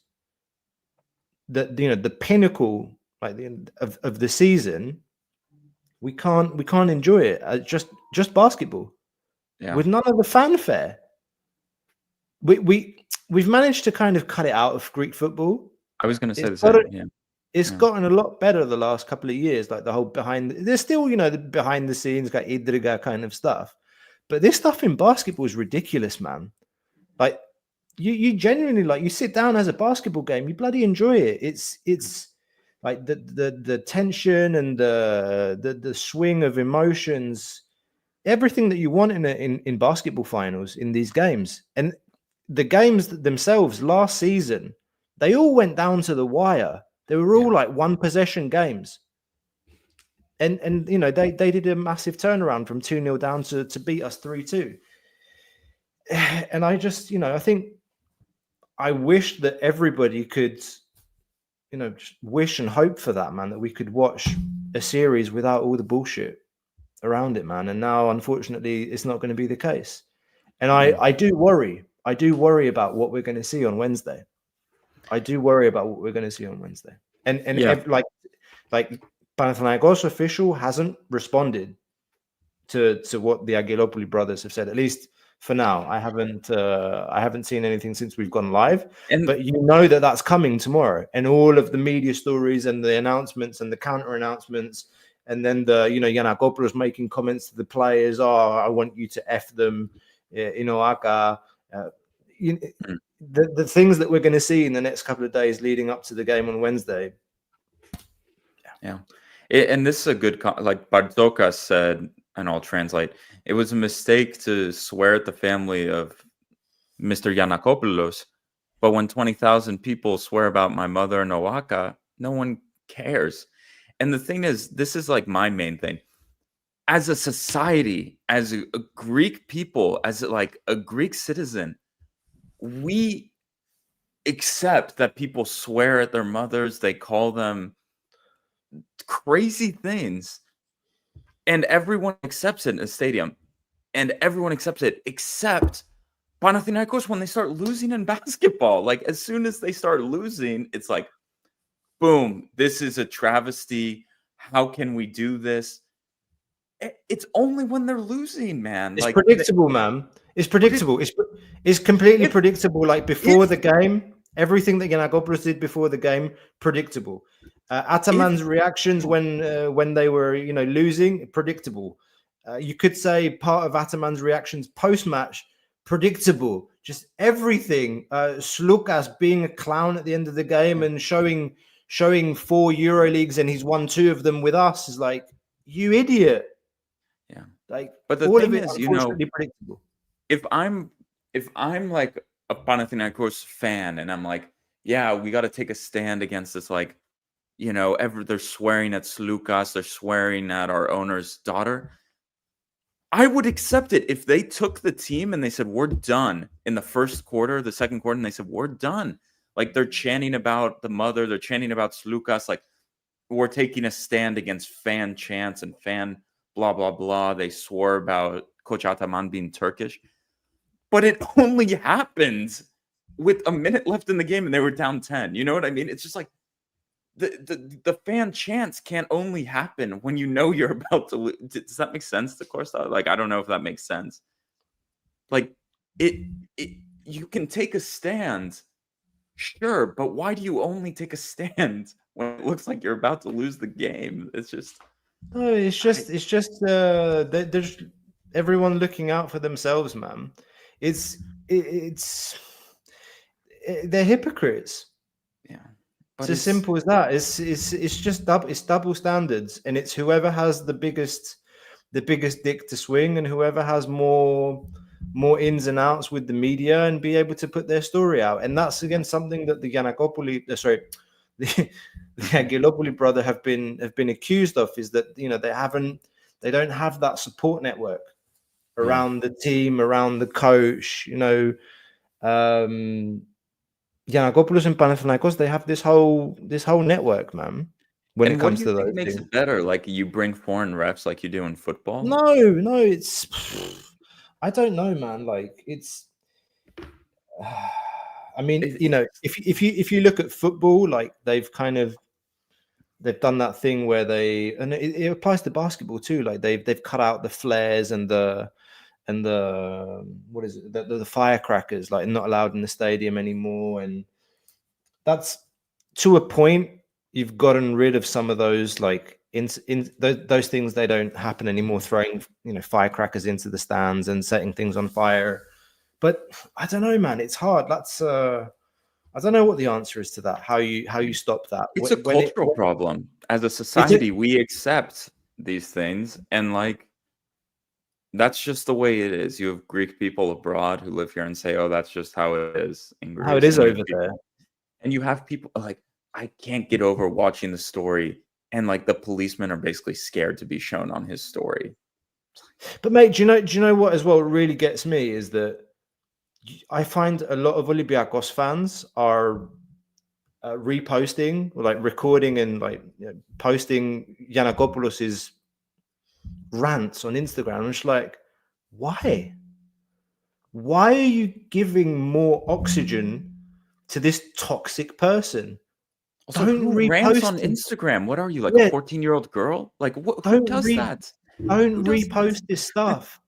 Speaker 1: that, the pinnacle like of the season, we can't enjoy it. Just basketball with none of the fanfare. We've managed to kind of cut it out of Greek football.
Speaker 2: I was going to say the same.
Speaker 1: It's gotten a lot better the last couple of years. Like the whole there's still the behind the scenes like Idriga kind of stuff, but this stuff in basketball is ridiculous, man. Like you genuinely you sit down as a basketball game, you bloody enjoy it. It's like the tension and the swing of emotions, everything that you want in basketball finals in these games. And the games themselves last season, they all went down to the wire. They were all like one possession games. And they did a massive turnaround from 2-0 down to beat us 3-2. And I just, I think I wish that everybody could, just wish and hope for that, man, that we could watch a series without all the bullshit around it, man. And now, unfortunately, it's not going to be the case. And I do worry. I do worry about what we're going to see on Wednesday. And like Panathinaikos official hasn't responded to what the Aggelopoulos brothers have said, at least for now. I haven't seen anything since we've gone live, but that's coming tomorrow, and all of the media stories and the announcements and the counter announcements, and then the Giannakopoulos making comments to the players, I want you to F them, Aka. The things that we're going to see in the next couple of days leading up to the game on Wednesday.
Speaker 2: And this is a good like Bartzokas said, and I'll translate. It was a mistake to swear at the family of Mr. Giannakopoulos, but when 20,000 people swear about my mother and Owaka, no one cares. And the thing is, this is like my main thing. As a society, as a Greek people, as like a Greek citizen, we accept that people swear at their mothers, they call them crazy things, and everyone accepts it in a stadium, and everyone accepts it except Panathinaikos when they start losing in basketball. Like, as soon as they start losing, it's like, boom, this is a travesty. How can we do this? it's only when they're losing, man.
Speaker 1: It's
Speaker 2: Like
Speaker 1: predictable, man. It's
Speaker 2: but
Speaker 1: predictable. It's completely
Speaker 2: if
Speaker 1: predictable. Like before
Speaker 2: if
Speaker 1: the game, everything that Giannakopoulos did before the game, predictable.
Speaker 2: if
Speaker 1: Ataman's reactions when they were losing, predictable. You could say part of Ataman's reactions post match, predictable. Just everything. Slukas being a clown at the end of the game and showing 4 EuroLeagues and he's won 2 of them with us is like, you idiot.
Speaker 2: yeah.
Speaker 1: Like
Speaker 2: But the
Speaker 1: all of
Speaker 2: thing
Speaker 1: it,
Speaker 2: is,
Speaker 1: unfortunately, predictable.
Speaker 2: if I'm like a Panathinaikos fan and I'm like, yeah, we got to take a stand against this, like, they're swearing at Slukas, they're swearing at our owner's daughter. I would accept it if they took the team and they said, we're done in the first quarter, the second quarter, and they said, we're done. Like they're chanting about the mother, they're chanting about Slukas, like we're taking a stand against fan chants and fan blah, blah, blah. They swore about Coach Ataman being Turkish. But it only happened with a minute left in the game and they were down 10. You know what I mean? It's just like the fan chants can't only happen when you know you're about to lose. Does that make sense, of course? Like, I don't know if that makes sense. Like, you can take a stand, sure, but why do you only take a stand when it looks like you're about to lose the game? It's just...
Speaker 1: No, it's just there's everyone looking out for themselves, man. It's they're hypocrites.
Speaker 2: Yeah,
Speaker 1: It's as simple as that. It's just double standards, and it's whoever has the biggest dick to swing, and whoever has more ins and outs with the media and be able to put their story out. And that's again something that the Giannakopoulos, the Aggelopoulos brother have been accused of, is that they don't have that support network around the team, around the coach. Giannakopoulos and Panathinaikos, they have this whole network, man. When
Speaker 2: And
Speaker 1: it
Speaker 2: what do
Speaker 1: comes
Speaker 2: you
Speaker 1: to
Speaker 2: think
Speaker 1: those
Speaker 2: makes
Speaker 1: things.
Speaker 2: it better? Like you bring foreign refs like you do in football?
Speaker 1: No, it's I don't know, man. Like it's I mean, if you look at football, like they've done that thing where and it applies to basketball too. Like they've cut out the flares and the what is it, the firecrackers, like not allowed in the stadium anymore. And that's to a point. You've gotten rid of some of those, like in those things. They don't happen anymore. Throwing firecrackers into the stands and setting things on fire. But I don't know, man. It's hard. That's I don't know what the answer is to that. How you stop that?
Speaker 2: It's a cultural problem. As a society, we accept these things, and like that's just the way it is. You have Greek people abroad who live here and say, "Oh, that's just how it is in Greece."
Speaker 1: How it is over there.
Speaker 2: And you have people like, I can't get over watching the story, and like the policemen are basically scared to be shown on his story.
Speaker 1: But mate, do you know what as well really gets me is that I find a lot of Olympiacos fans are reposting, or like recording and like posting Giannakopoulos' rants on Instagram. I'm just like, why? Why are you giving more oxygen to this toxic person?
Speaker 2: Also,
Speaker 1: Don't
Speaker 2: who rants on
Speaker 1: repost him.
Speaker 2: Instagram? What are you, like a 14-year-old girl? Like, who does that?
Speaker 1: Don't repost this stuff.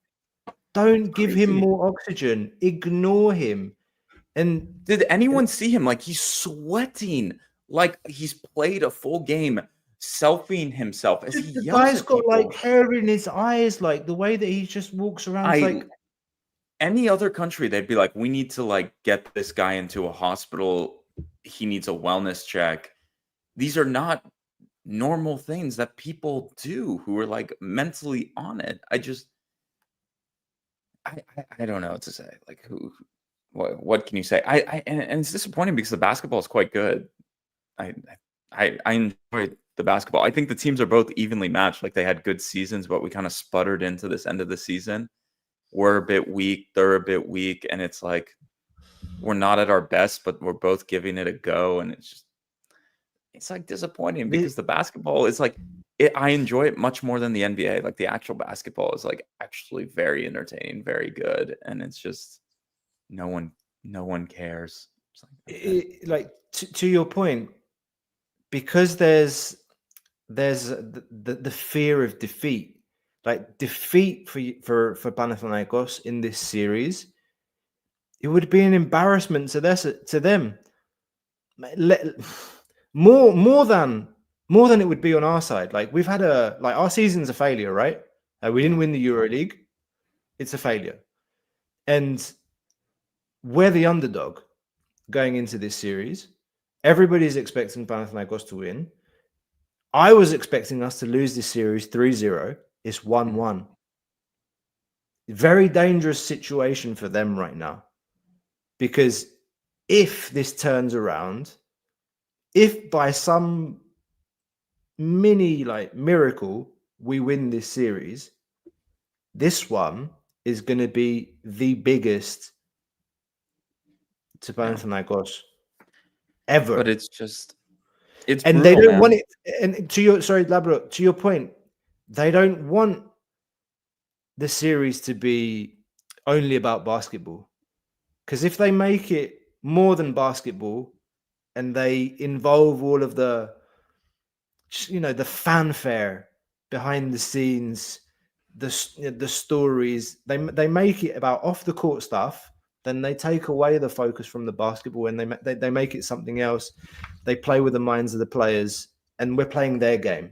Speaker 1: Don't give him more oxygen. Ignore him. And
Speaker 2: did anyone see him? Like, he's sweating, like he's played a full game, selfieing himself as he
Speaker 1: the
Speaker 2: yells
Speaker 1: guy's
Speaker 2: at
Speaker 1: got
Speaker 2: people.
Speaker 1: like hair in his eyes, like the way that he just walks around. Like
Speaker 2: any other country, they'd be like, we need to like get this guy into a hospital. He needs a wellness check. These are not normal things that people do who are like mentally on it. I don't know what to say. Like, what can you say? And it's disappointing because the basketball is quite good. I enjoy the basketball. I think the teams are both evenly matched. Like they had good seasons, but we kind of sputtered into this end of the season. We're a bit weak, they're a bit weak, and it's like we're not at our best, but we're both giving it a go, and it's like disappointing because the basketball is like I enjoy it much more than the NBA. Like the actual basketball is like actually very entertaining, very good, and it's just no one cares.
Speaker 1: It's like, to your point, because there's the fear of defeat. like defeat for Panathinaikos in this series, it would be an embarrassment to them. More than it would be on our side. Like we've had our season's a failure, right? We didn't win the EuroLeague. It's a failure, and we're the underdog going into this series. Everybody's expecting Panathinaikos to win. I was expecting us to lose this series 3-0. It's 1-1. Very dangerous situation for them right now. Because if this turns around, if by some mini miracle we win this series, this one is going to be the biggest to Panathinaikos ever.
Speaker 2: But it's and
Speaker 1: brutal, they don't want it. And to your point, they don't want the series to be only about basketball. Because if they make it more than basketball and they involve all of the fanfare behind the scenes, the stories, they make it about off the court stuff, then they take away the focus from the basketball and they make it something else. They play with the minds of the players, and we're playing their game.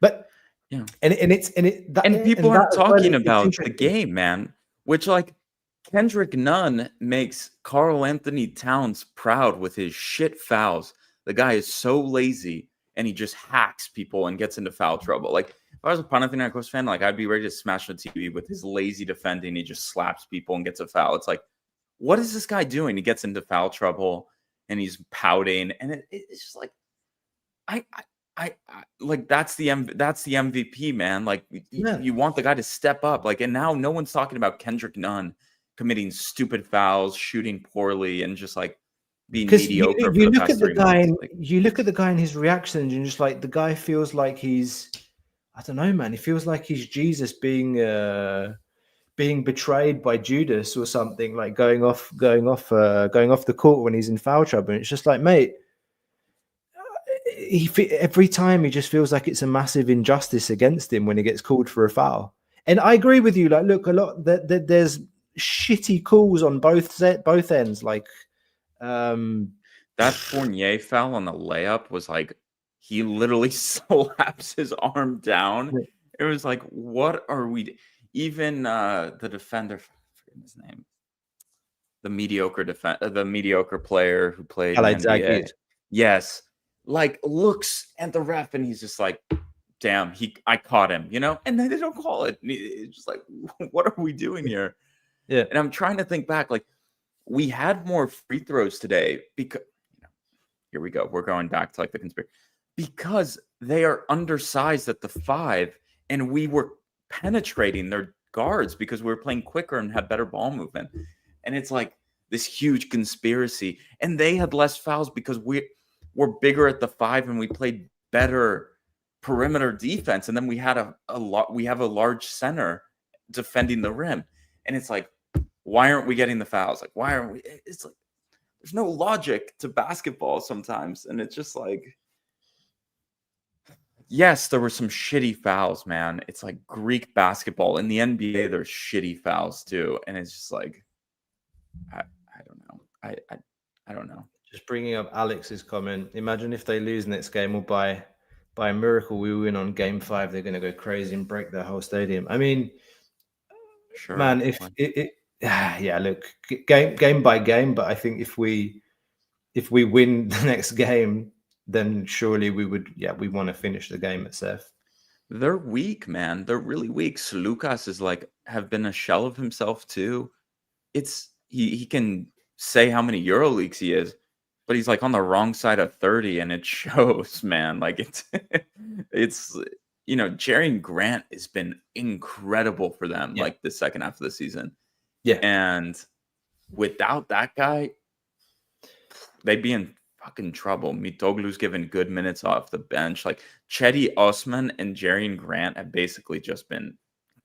Speaker 1: But
Speaker 2: yeah,
Speaker 1: and
Speaker 2: people aren't talking about the game, man. Which Kendrick Nunn makes Karl Anthony Towns proud with his shit fouls. The guy is so lazy, and he just hacks people and gets into foul trouble. Like, if I was a Panathinaikos fan, I'd be ready to smash the TV with his lazy defending. He just slaps people and gets a foul. It's like, what is this guy doing? He gets into foul trouble, and he's pouting, and it's just like, I that's the MVP, man. You want the guy to step up. And now no one's talking about Kendrick Nunn committing stupid fouls, shooting poorly, and just being mediocre.
Speaker 1: You look at the guy. You look at the guy and his reactions, and just the guy feels like he's, I don't know, man. He feels like he's Jesus being betrayed by Judas or something, going off the court when he's in foul trouble. And it's just mate. Every time he just feels like it's a massive injustice against him when he gets called for a foul. And I agree with you. Look, a lot there's shitty calls on both ends.
Speaker 2: That Fournier foul on the layup was he literally slaps his arm down. It was what are we? Even the defender, I forget his name, the mediocre player who played in the NBA. Yes. Looks at the ref and he's just damn, I caught him, and then they don't call it. It's just what are we doing here?
Speaker 1: Yeah.
Speaker 2: And I'm trying to think back, we had more free throws today because here we go. We're going back to the conspiracy, because they are undersized at the 5, and we were penetrating their guards because we were playing quicker and had better ball movement. And it's this huge conspiracy, and they had less fouls because we're bigger at the 5 and we played better perimeter defense. And then we had we have a large center defending the rim. And it's why aren't we getting the fouls? Why aren't we? It's there's no logic to basketball sometimes. And it's just yes, there were some shitty fouls, man. It's Greek basketball. In the NBA, there's shitty fouls too. And it's just I don't know. I don't know.
Speaker 1: Just bringing up Alex's comment. Imagine if they lose next game, or by a miracle we win on game 5, they're going to go crazy and break their whole stadium. I mean,
Speaker 2: sure,
Speaker 1: man, if look, game by game. But I think if we win the next game, then surely we would. Yeah, we want to finish the game at Seth.
Speaker 2: They're weak, man. They're really weak. Lucas is have been a shell of himself too. It's he can say how many EuroLeagues he is, but he's on the wrong side of 30, and it shows, man. It's Jerry Grant has been incredible for them, the second half of the season.
Speaker 1: Yeah.
Speaker 2: And without that guy, they'd be in fucking trouble. Mitoglu's given good minutes off the bench. Chetty Osman and Jerry Grant have basically just been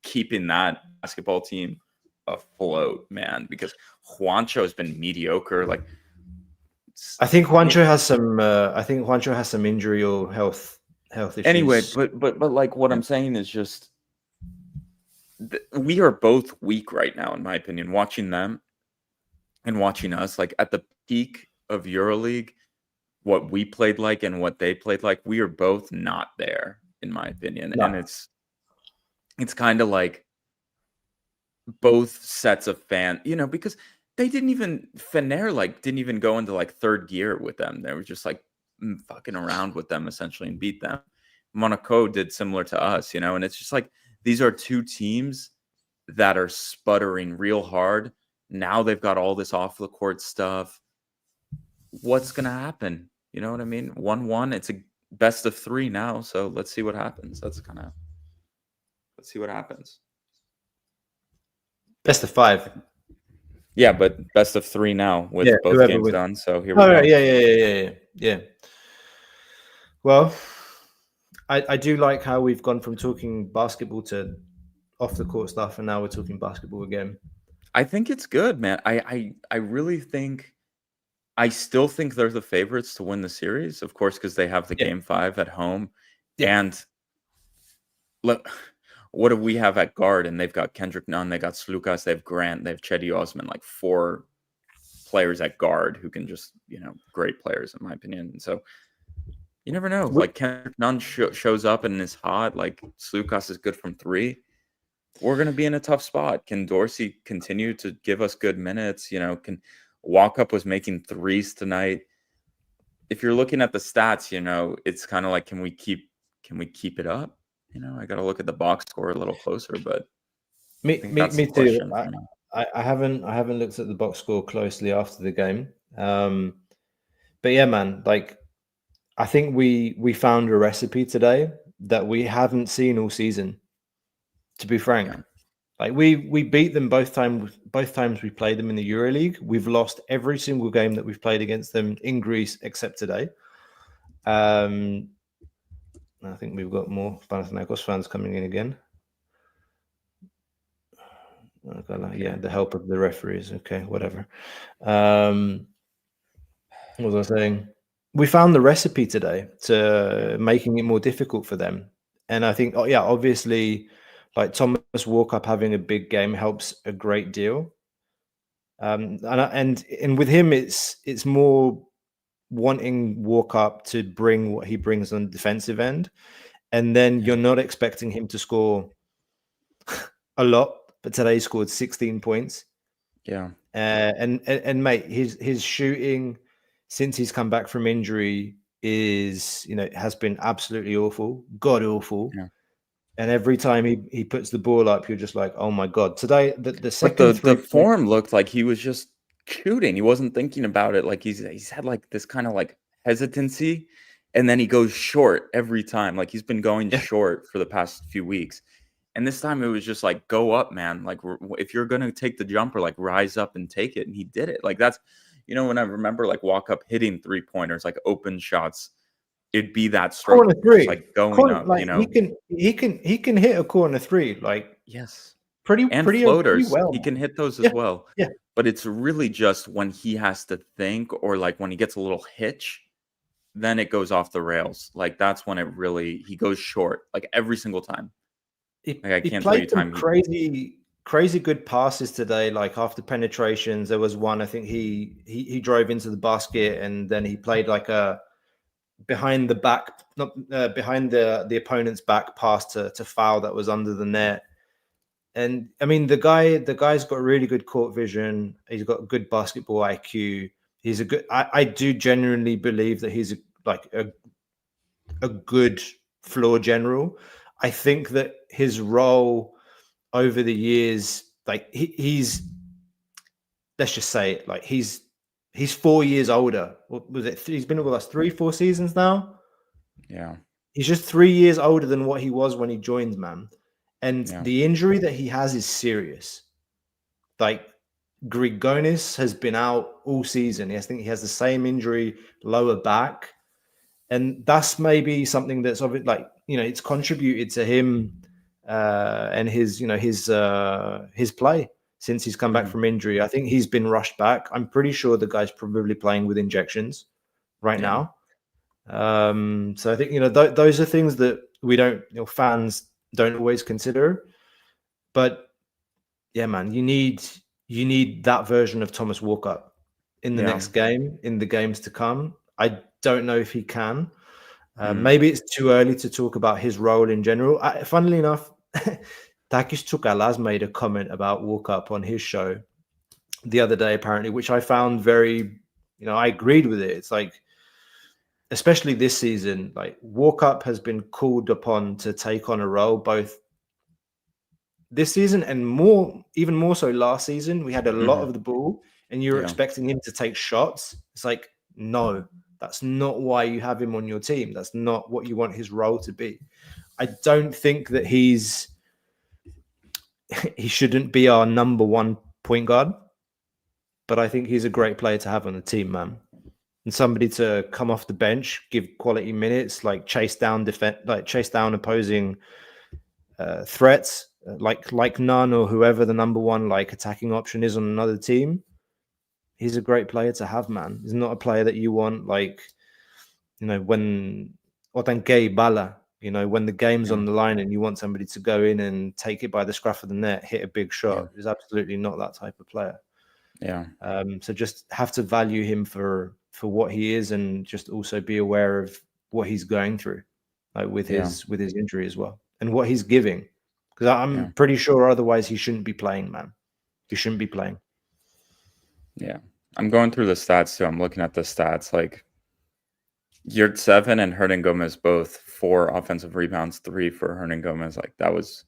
Speaker 2: keeping that basketball team afloat, man, because Juancho has been mediocre.
Speaker 1: I think Juancho has some injury or health issues.
Speaker 2: Anyway, but what I'm saying is just we are both weak right now, in my opinion. Watching them and watching us, like at the peak of EuroLeague, what we played like and what they played like, we are both not there, in my opinion.
Speaker 1: No.
Speaker 2: And it's kind of like both sets of fan, because they didn't even didn't even go into like third gear with them. They were just like fucking around with them essentially and beat them. Monaco did similar to us, and it's just like these are two teams that are sputtering real hard. Now they've got all this off the court stuff. What's gonna happen? You know what I mean? 1-1. It's a best of 3 now, so let's see what happens. Let's see what happens.
Speaker 1: Best of 5.
Speaker 2: Yeah, but best of 3 now with both games done. So here we go.
Speaker 1: Yeah. Well, I do like how we've gone from talking basketball to off the court stuff, and now we're talking basketball again.
Speaker 2: I think it's good, man. I really think. I still think they're the favorites to win the series, of course, because they have the game 5 at home. Yeah. And look, what do we have at guard? And they've got Kendrick Nunn, they got Slukas, they have Grant, they have Cedi Osman, like 4 players at guard who can just, great players in my opinion. So you never know. Like Kendrick Nunn shows up and is hot. Like Slukas is good from 3. We're going to be in a tough spot. Can Dorsey continue to give us good minutes? Can Walkup was making 3s tonight. If you're looking at the stats, it's kind of like, can we keep it up? I got to look at the box score a little closer, but
Speaker 1: me too. I haven't looked at the box score closely after the game. But yeah, man, like I think we found a recipe today that we haven't seen all season, to be frank. Yeah. Like we beat them both times we played them in the EuroLeague. We've lost every single game that we've played against them in Greece except today. I think we've got more Panathinaikos fans coming in again. Okay, yeah, the help of the referees. Okay, whatever. What was I saying? We found the recipe today to making it more difficult for them. And I think, obviously, like Thomas Walkup having a big game helps a great deal. And with him, it's more wanting Walkup to bring what he brings on the defensive end. And then you're not expecting him to score a lot, but today he scored 16 points.
Speaker 2: Yeah.
Speaker 1: And mate, his shooting since he's come back from injury is, has been absolutely awful, god awful. Yeah. And every time he puts the ball up, you're just like, oh my god. Today, the second
Speaker 2: the form looked like he was just shooting. He wasn't thinking about it. Like he's had like this kind of like hesitancy, and then he goes short every time. Like he's been going short for the past few weeks. And this time it was just like, go up, man. Like if you're going to take the jumper, like rise up and take it. And he did it. Like that's, when I remember like Walkup hitting 3-pointers, like open shots, it'd be that stroke,
Speaker 1: corner 3,
Speaker 2: like going up,
Speaker 1: like, he can hit a corner 3, like
Speaker 2: yes,
Speaker 1: pretty
Speaker 2: floaters.
Speaker 1: well.
Speaker 2: He can hit those as well.
Speaker 1: Yeah,
Speaker 2: but it's really just when he has to think, or like when he gets a little hitch, then it goes off the rails. Like that's when he goes short, like every single time.
Speaker 1: He played some crazy good passes today. Like after penetrations, there was one. I think he drove into the basket, and then he played like a behind the back, not behind the opponent's back pass to foul that was under the net. And I mean, the guy's got really good court vision. He's got good basketball IQ. He's a good. I do genuinely believe that he's a good floor general. I think that his role over the years, like he's, let's just say it, like he's 4 years older. What was it? He's been with us 3-4 seasons now.
Speaker 2: Yeah.
Speaker 1: He's just 3 years older than what he was when he joined, man. And the injury that he has is serious. Like Grigonis has been out all season. I think he has the same injury, lower back. And that's maybe something that's of it, like, it's contributed to him and his play since he's come back from injury. I think he's been rushed back. I'm pretty sure the guy's probably playing with injections right now. So I think, those are things that we don't, fans don't always consider. But yeah, man, you need that version of Thomas Walkup in the next game, in the games to come. I don't know if he can. Maybe it's too early to talk about his role in general. Funnily enough, Takis Tukalas made a comment about Walkup on his show the other day, apparently, which I found very, I agreed with it. It's like, especially this season, like Walkup has been called upon to take on a role both this season and even more so last season. We had a lot of the ball and you're expecting him to take shots. It's like, no, that's not why you have him on your team. That's not what you want his role to be. I don't think that he shouldn't be our number one point guard, but I think he's a great player to have on the team, man. And somebody to come off the bench, give quality minutes, like chase down opposing threats, like Nunn or whoever the number one like attacking option is on another team. He's a great player to have, man. He's not a player that you want when Otankei Bala, when the game's on the line and you want somebody to go in and take it by the scruff of the net, hit a big shot. He's absolutely not that type of player.
Speaker 2: Yeah.
Speaker 1: So just have to value him for what he is, and just also be aware of what he's going through, like with his injury as well, and what he's giving. Because I'm pretty sure otherwise he shouldn't be playing, man. He shouldn't be playing.
Speaker 2: Yeah. I'm going through the stats too. I'm looking at the stats. Like Yurt 7 and Hernan Gomez both 4 offensive rebounds, 3 for Hernan Gomez. Like that was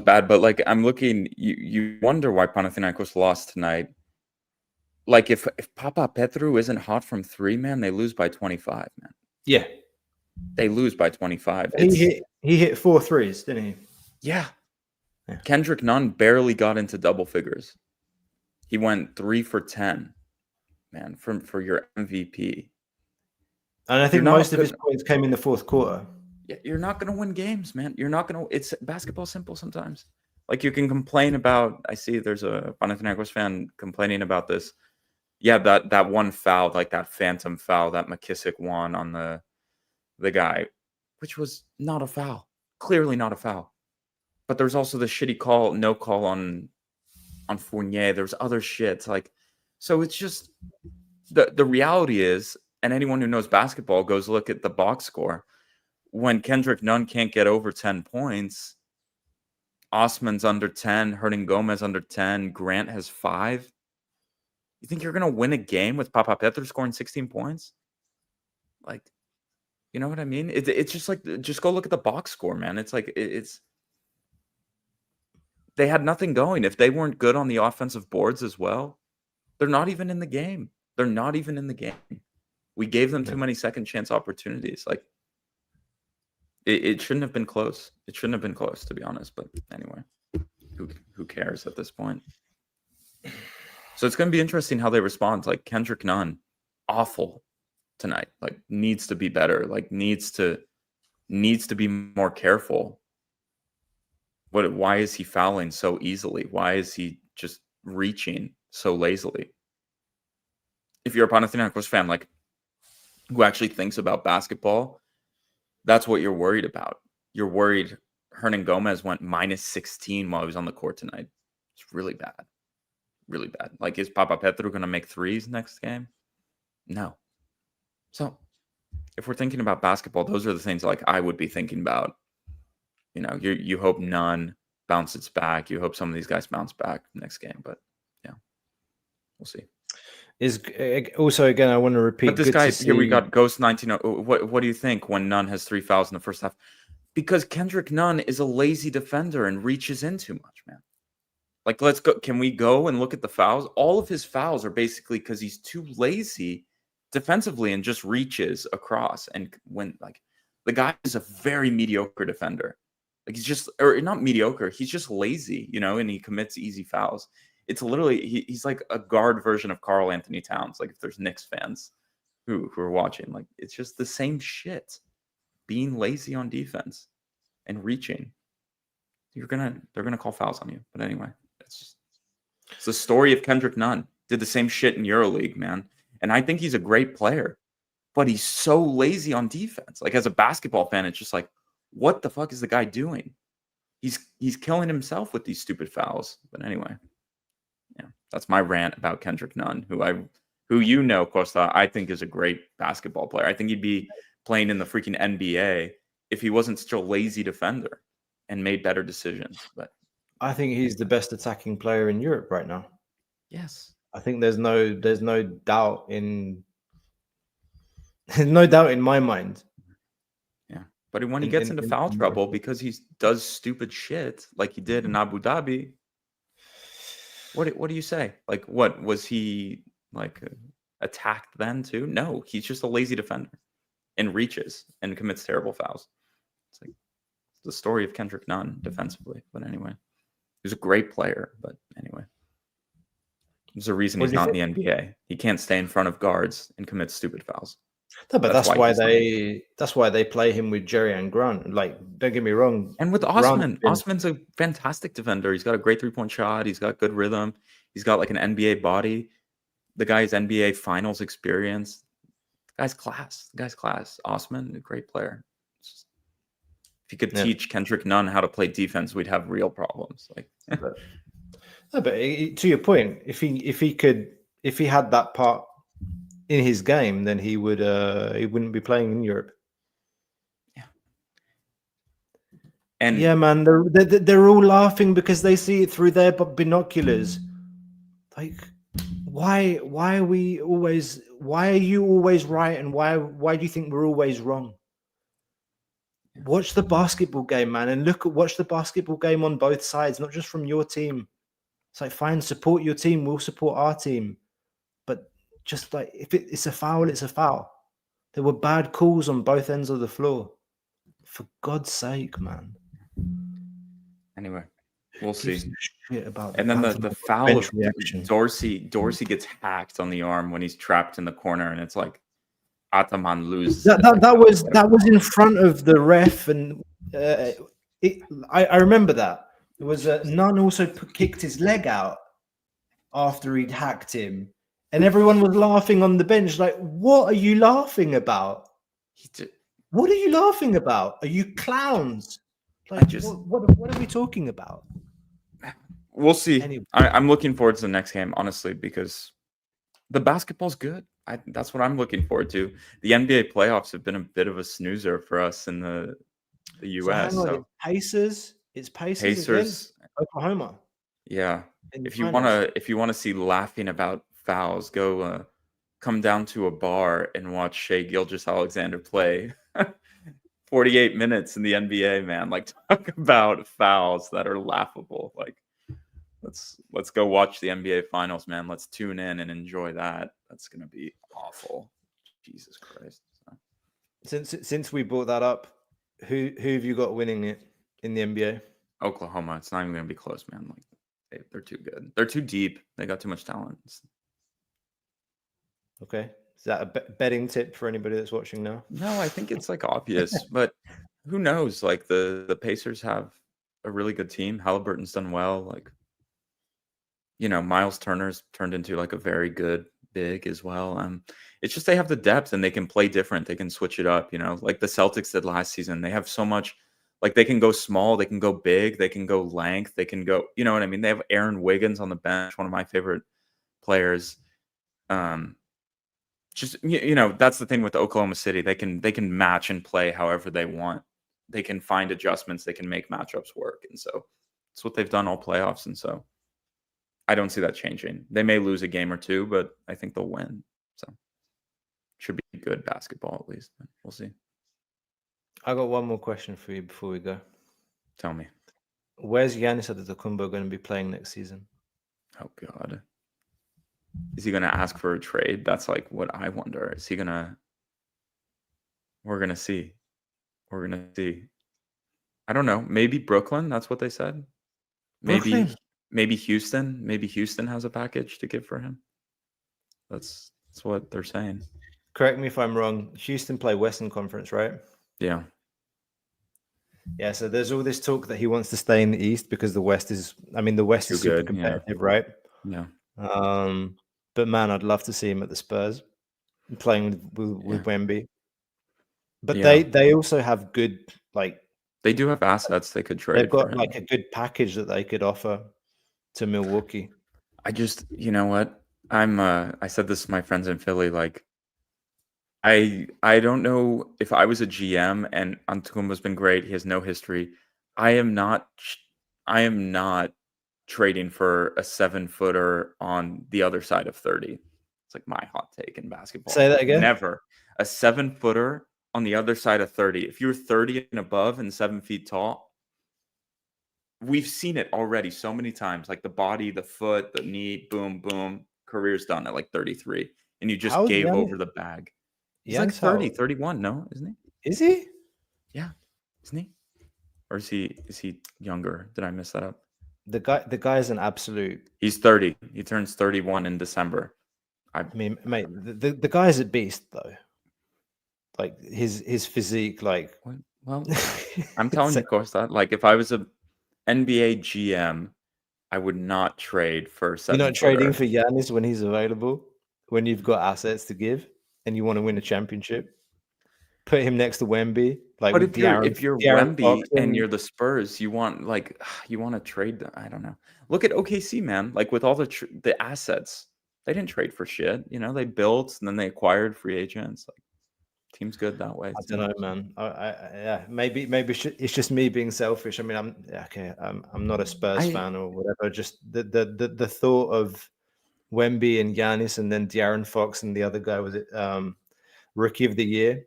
Speaker 2: bad. But like I'm looking, you wonder why Panathinaikos lost tonight. Like if Papa Petru isn't hot from 3, man, they lose by 25, man.
Speaker 1: Yeah.
Speaker 2: They lose by 25.
Speaker 1: He hit 4 threes, didn't he?
Speaker 2: Yeah. Kendrick Nunn barely got into double figures. He went 3 for 10, man, for your MVP.
Speaker 1: And I think most of his points came in the fourth quarter.
Speaker 2: Yeah, you're not going to win games, man. You're not going to. It's basketball simple sometimes. Like you can complain about. I see there's a Panathinaikos fan complaining about this. Yeah, that one foul, like that phantom foul that McKissic won on the guy, which was not a foul. Clearly not a foul. But there's also the shitty call, no call on Fournier. There's other shit. Like, so it's just the reality is, and anyone who knows basketball goes look at the box score. When Kendrick Nunn can't get over 10 points, Osman's under 10, Hernan Gomez under 10, Grant has 5. You think you're going to win a game with Papa Petru scoring 16 points? Like, you know what I mean? It's just like, just go look at the box score, man. It's like, they had nothing going. If they weren't good on the offensive boards as well, they're not even in the game. They're not even in the game. We gave them too many second chance opportunities. Like, it shouldn't have been close. It shouldn't have been close, to be honest. But anyway, who cares at this point? So it's going to be interesting how they respond. Like Kendrick Nunn, awful tonight. Like needs to be better. Like needs to be more careful. Why is he fouling so easily? Why is he just reaching so lazily? If you're a Panathinaikos fan, like who actually thinks about basketball, that's what you're worried about. You're worried Hernan Gomez went minus 16 while he was on the court tonight. It's really bad. Really bad. Like, is Papa Petru going to make threes next game? No. So, if we're thinking about basketball, those are the things like I would be thinking about. You know, you hope Nunn bounces back. You hope some of these guys bounce back next game. But, yeah, we'll see.
Speaker 1: Is also, again, I want to repeat.
Speaker 2: But this guy, here we got Ghost 19. What do you think when Nunn has 3 fouls in the first half? Because Kendrick Nunn is a lazy defender and reaches in too much, man. Like, let's go. Can we go and look at the fouls? All of his fouls are basically because he's too lazy defensively and just reaches across. And when, like, the guy is a very mediocre defender. Like, he's just, or not mediocre, he's just lazy, you know, and he commits easy fouls. It's literally, he's like a guard version of Karl Anthony Towns. Like, if there's Knicks fans who are watching, like, it's just the same shit. Being lazy on defense and reaching. They're gonna call fouls on you. But anyway. It's the story of Kendrick Nunn. Did the same shit in EuroLeague, man. And I think he's a great player, but he's so lazy on defense. Like, as a basketball fan, it's just like, what the fuck is the guy doing? he's killing himself with these stupid fouls. But anyway, yeah, that's my rant about Kendrick Nunn, who Costa, I think is a great basketball player. I think he'd be playing in the freaking NBA if he wasn't such a lazy defender and made better decisions. But
Speaker 1: I think he's the best attacking player in Europe right now.
Speaker 2: yes,
Speaker 1: I think there's no doubt in no doubt in my mind.
Speaker 2: yeah. But when he gets into foul trouble because he does stupid shit like he did in Abu Dhabi, what do you say? Like, what was he like attacked then too? No, he's just a lazy defender and reaches and commits terrible fouls. It's like the story of Kendrick Nunn defensively. But anyway, he's a great player. But anyway, there's a reason he's not in the NBA. He can't stay in front of guards and commit stupid fouls.
Speaker 1: No, but that's why they play him with Jerry and Grant. Like, don't get me wrong.
Speaker 2: And with Osman, Osman's a fantastic defender. He's got a great 3-point shot. He's got good rhythm. He's got like an NBA body. The guy's NBA finals experience. The guy's class. Osman, a great player. If you could teach Kendrick Nunn how to play defense, we'd have real problems. Like,
Speaker 1: but to your point, if he had that part in his game, then he wouldn't be playing in Europe.
Speaker 2: Yeah. And
Speaker 1: yeah, man, they're all laughing because they see it through their binoculars. Like, why are you always right, and why do you think we're always wrong? Watch the basketball game, man, and watch the basketball game on both sides, not just from your team. It's like, fine, support your team, we'll support our team. But just like, if it's a foul, it's a foul. There were bad calls on both ends of the floor. For God's sake, man.
Speaker 2: Anyway, we'll see.
Speaker 1: About
Speaker 2: and then the foul of Dorsey gets hacked on the arm when he's trapped in the corner, and it's like Ataman loses.
Speaker 1: That was in front of the ref, and I remember that. It was Nunn also kicked his leg out after he'd hacked him, and everyone was laughing on the bench. Like, what are you laughing about? What are you laughing about? Are you clowns? Like, what are we talking about?
Speaker 2: We'll see. Anyway. I'm looking forward to the next game, honestly, because the basketball's good. That's what I'm looking forward to. The NBA playoffs have been a bit of a snoozer for us in the US.
Speaker 1: So it's Pacers against Oklahoma.
Speaker 2: Yeah. If you want to see laughing about fouls, go come down to a bar and watch Shai Gilgeous-Alexander play 48 minutes in the NBA, man. Like, talk about fouls that are laughable. Like, let's go watch the NBA finals, man. Let's tune in and enjoy that. That's gonna be awful. Jesus Christ.
Speaker 1: So. Since we brought that up, who have you got winning it in the NBA?
Speaker 2: Oklahoma. It's not even gonna be close, man. Like, they're too good. They're too deep. They got too much talent.
Speaker 1: Okay. Is that a betting tip for anybody that's watching now?
Speaker 2: No, I think it's like obvious, but who knows? Like, the Pacers have a really good team. Halliburton's done well. Like, Miles Turner's turned into like a very good big as well. It's just they have the depth and they can play different. They can switch it up, like the Celtics did last season. They have so much, like, they can go small, they can go big, they can go length, they can go, you know what I mean? They have Aaron Wiggins on the bench, one of my favorite players. Just, that's the thing with Oklahoma City. They can match and play however they want. They can find adjustments. They can make matchups work. And so it's what they've done all playoffs. And so I don't see that changing. They may lose a game or two, but I think they'll win. So should be good basketball at least. We'll see.
Speaker 1: I got one more question for you before we go.
Speaker 2: Tell me.
Speaker 1: Where's Giannis Antetokounmpo going to be playing next season?
Speaker 2: Oh, God. Is he going to ask for a trade? That's like what I wonder. Is he going to... We're going to see. We're going to see. I don't know. Maybe Brooklyn. That's what they said. Maybe Houston. Maybe Houston has a package to give for him. That's what they're saying.
Speaker 1: Correct me if I'm wrong. Houston play Western Conference, right?
Speaker 2: Yeah.
Speaker 1: Yeah, so there's all this talk that he wants to stay in the East because the West is super competitive, right?
Speaker 2: Yeah.
Speaker 1: But man, I'd love to see him at the Spurs playing with Wemby. But they also have good, like,
Speaker 2: They do have assets they could
Speaker 1: They've
Speaker 2: trade for
Speaker 1: got
Speaker 2: him.
Speaker 1: like a good package that they could offer to Milwaukee.
Speaker 2: You know what? I said this to my friends in Philly, like, I don't know if I was a GM and Antetokounmpo's been great. He has no history. I am not trading for a 7-footer on the other side of 30. It's like my hot take in basketball.
Speaker 1: Say that again.
Speaker 2: Never. A 7-footer on the other side of 30. If you're 30 and above and 7 feet tall, we've seen it already so many times. Like the body, the foot, the knee, boom, boom. Career's done at like 33. And you just
Speaker 1: How's
Speaker 2: gave
Speaker 1: Giannis?
Speaker 2: over the bag. He's like
Speaker 1: Giannis
Speaker 2: 30,
Speaker 1: how?
Speaker 2: 31, no, isn't he?
Speaker 1: Is he?
Speaker 2: Yeah. Isn't he? Or is he younger? Did I mess that up?
Speaker 1: The guy is an absolute.
Speaker 2: He's 30. He turns 31 in December.
Speaker 1: I mean, mate, the guy's a beast though. Like his physique, like.
Speaker 2: Well, I'm telling you, Costa, like if I was a NBA GM, I would not trade for 7-footer.
Speaker 1: You're not trading for Giannis when he's available, when you've got assets to give and you want to win a championship. Put him next to Wemby, like.
Speaker 2: But
Speaker 1: with
Speaker 2: if you're Wemby and you're the Spurs, you want to trade them. I don't know. Look at OKC, man. Like with all the assets, they didn't trade for shit. You know, they built and then they acquired free agents. Like team's good that way.
Speaker 1: I don't know, man. Yeah, maybe it's just me being selfish. I mean, I'm not a Spurs fan or whatever. Just the thought of Wemby and Giannis and then De'Aaron Fox and the other guy, was it Rookie of the Year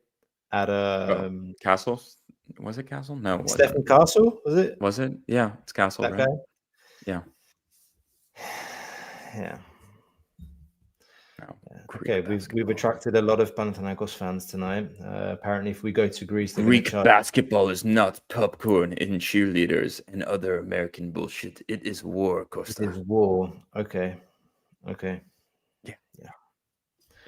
Speaker 1: at
Speaker 2: Castle? Was it Castle? No, it
Speaker 1: Stephen Castle, was it?
Speaker 2: Was it? Yeah, it's Castle,
Speaker 1: that
Speaker 2: right?
Speaker 1: guy.
Speaker 2: Yeah.
Speaker 1: Yeah.
Speaker 2: No,
Speaker 1: okay, we've attracted a lot of Panathinaikos fans tonight. Apparently, if we go to Greece,
Speaker 2: Greek basketball is not popcorn and cheerleaders and other American bullshit. It is war, Costa.
Speaker 1: It is war. Okay. Yeah.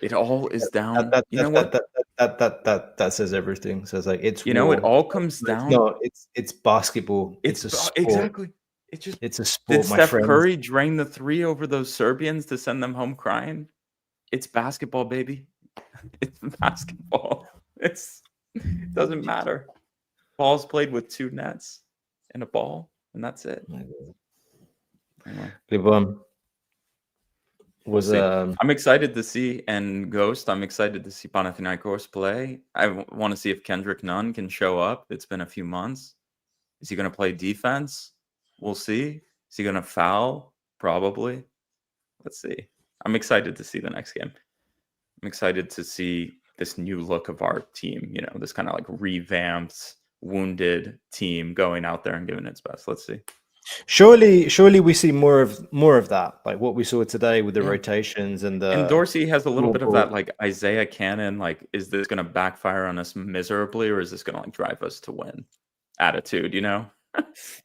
Speaker 2: It all is down.
Speaker 1: You know what? That says everything. So it's like it's.
Speaker 2: You know, it all comes down.
Speaker 1: No, it's basketball. It's a sport.
Speaker 2: Exactly.
Speaker 1: It's a sport.
Speaker 2: Did Steph Curry drain the 3 over those Serbians to send them home crying? It's basketball, baby. It's basketball. It doesn't matter. Ball's played with 2 nets and a ball, and that's it.
Speaker 1: Anyway.
Speaker 2: I'm excited to see, and Ghost, I'm excited to see Panathinaikos play. I want to see if Kendrick Nunn can show up. It's been a few months. Is he going to play defense? We'll see. Is he going to foul? Probably. Let's see. I'm excited to see the next game. I'm excited to see this new look of our team, you know, this kind of like revamped, wounded team going out there and giving its best. Let's see.
Speaker 1: Surely we see more of that, like what we saw today with the rotations and
Speaker 2: Dorsey has a little bit of that, like Isaiah Cannon, like, is this going to backfire on us miserably, or is this going to like drive us to win attitude, you know?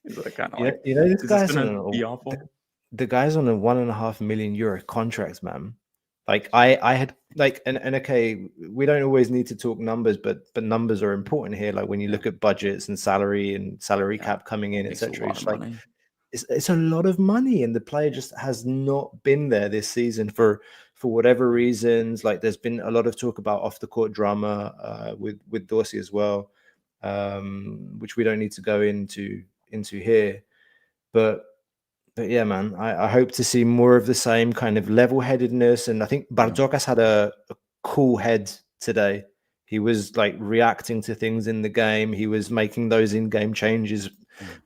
Speaker 2: Is that kind of like,
Speaker 1: you know, this guy's
Speaker 2: going to be awful?
Speaker 1: The guy's on a €1.5 million contract, man. Like I had like, and okay, we don't always need to talk numbers, but numbers are important here. Like when you look at budgets and salary cap coming in, etc. It's like it's a lot of money, and the player just has not been there this season for whatever reasons. Like there's been a lot of talk about off the court drama with Dorsey as well, which we don't need to go into here, but yeah, man, I hope to see more of the same kind of level-headedness. And I think Bartzokas had a cool head today. He was like reacting to things in the game. He was making those in-game changes,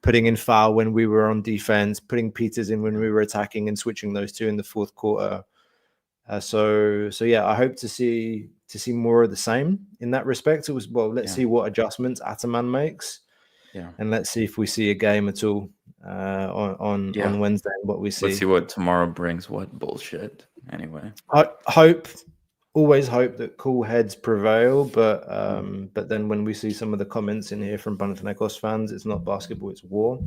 Speaker 1: putting in foul when we were on defense, putting Peters in when we were attacking, and switching those two in the fourth quarter. So yeah, I hope to see more of the same in that respect. It was, well, let's see what adjustments Ataman makes.
Speaker 2: Yeah.
Speaker 1: And let's see if we see a game at all on Wednesday and what we see.
Speaker 2: Let's see what tomorrow brings. What bullshit. Anyway.
Speaker 1: Always hope that cool heads prevail, but then when we see some of the comments in here from Panathinaikos fans, it's not basketball, it's war.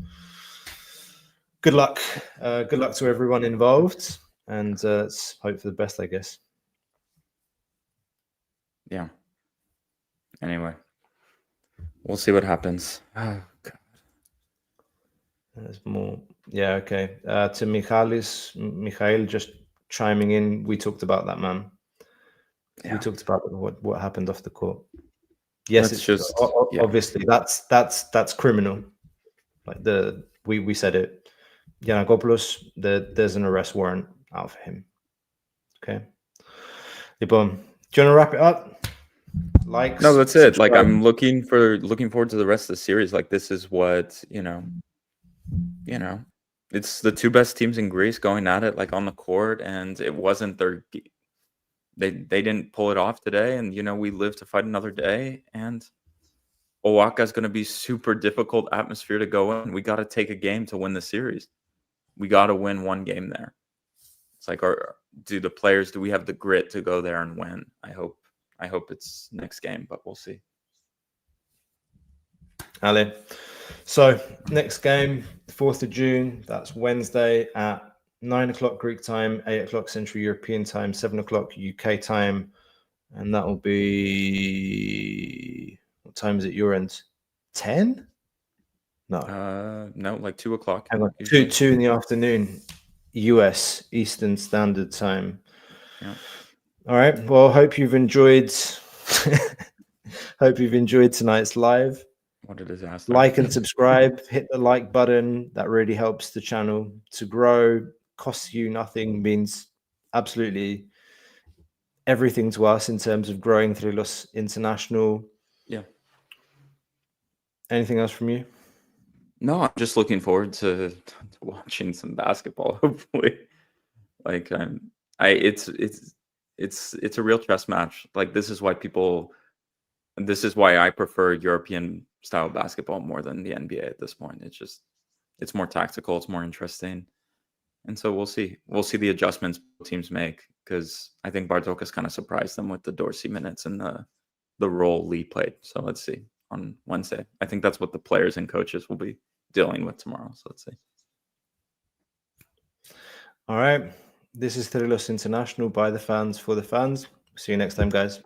Speaker 1: Good luck. Good luck to everyone involved, and let's hope for the best, I guess.
Speaker 2: Yeah. Anyway. We'll see what happens. Oh, God.
Speaker 1: There's more. Yeah, okay. To Mikhail just chiming in, we talked about that, man. Yeah. We talked about what happened off the court. Yes,
Speaker 2: That's
Speaker 1: it's
Speaker 2: just yeah.
Speaker 1: obviously that's criminal. Like we said it. Giannakopoulos, there's an arrest warrant out for him. Okay. Boom. Do you want to wrap it up? Likes.
Speaker 2: No, that's it. Like
Speaker 1: subscribe.
Speaker 2: I'm looking forward to the rest of the series. Like this is what, it's the two best teams in Greece going at it like on the court, and it wasn't they didn't pull it off today, and we live to fight another day, and Oaxaca is going to be super difficult atmosphere to go in. We got to take a game to win the series. We got to win one game there. It's like, do we have the grit to go there and win? I hope it's next game, but we'll see.
Speaker 1: Ali. So next game, 4th of June. That's Wednesday at 9 o'clock Greek time, 8 o'clock Central European time, 7 o'clock UK time, and that will be, what time is it your end? 10? No.
Speaker 2: No, like 2 o'clock.
Speaker 1: Hang on. 2 in the afternoon, US Eastern Standard Time.
Speaker 2: Yeah.
Speaker 1: All right. Well, hope you've enjoyed. Hope you've enjoyed tonight's live.
Speaker 2: What a disaster!
Speaker 1: Like and subscribe. Hit the like button. That really helps the channel to grow. Costs you nothing. Means absolutely everything to us in terms of growing Thrilos International.
Speaker 2: Yeah.
Speaker 1: Anything else from you?
Speaker 2: No, I'm just looking forward to watching some basketball. Hopefully, like it's a real chess match. Like this is why I prefer European style basketball more than the NBA at this point. It's more tactical, it's more interesting, and so we'll see the adjustments teams make, because I think Bartzokas kind of surprised them with the Dorsey minutes and the role Lee played. So let's see on Wednesday. I think that's what the players and coaches will be dealing with tomorrow. So let's see.
Speaker 1: All right. This is Thrilos International, by the fans, for the fans. See you next time, guys.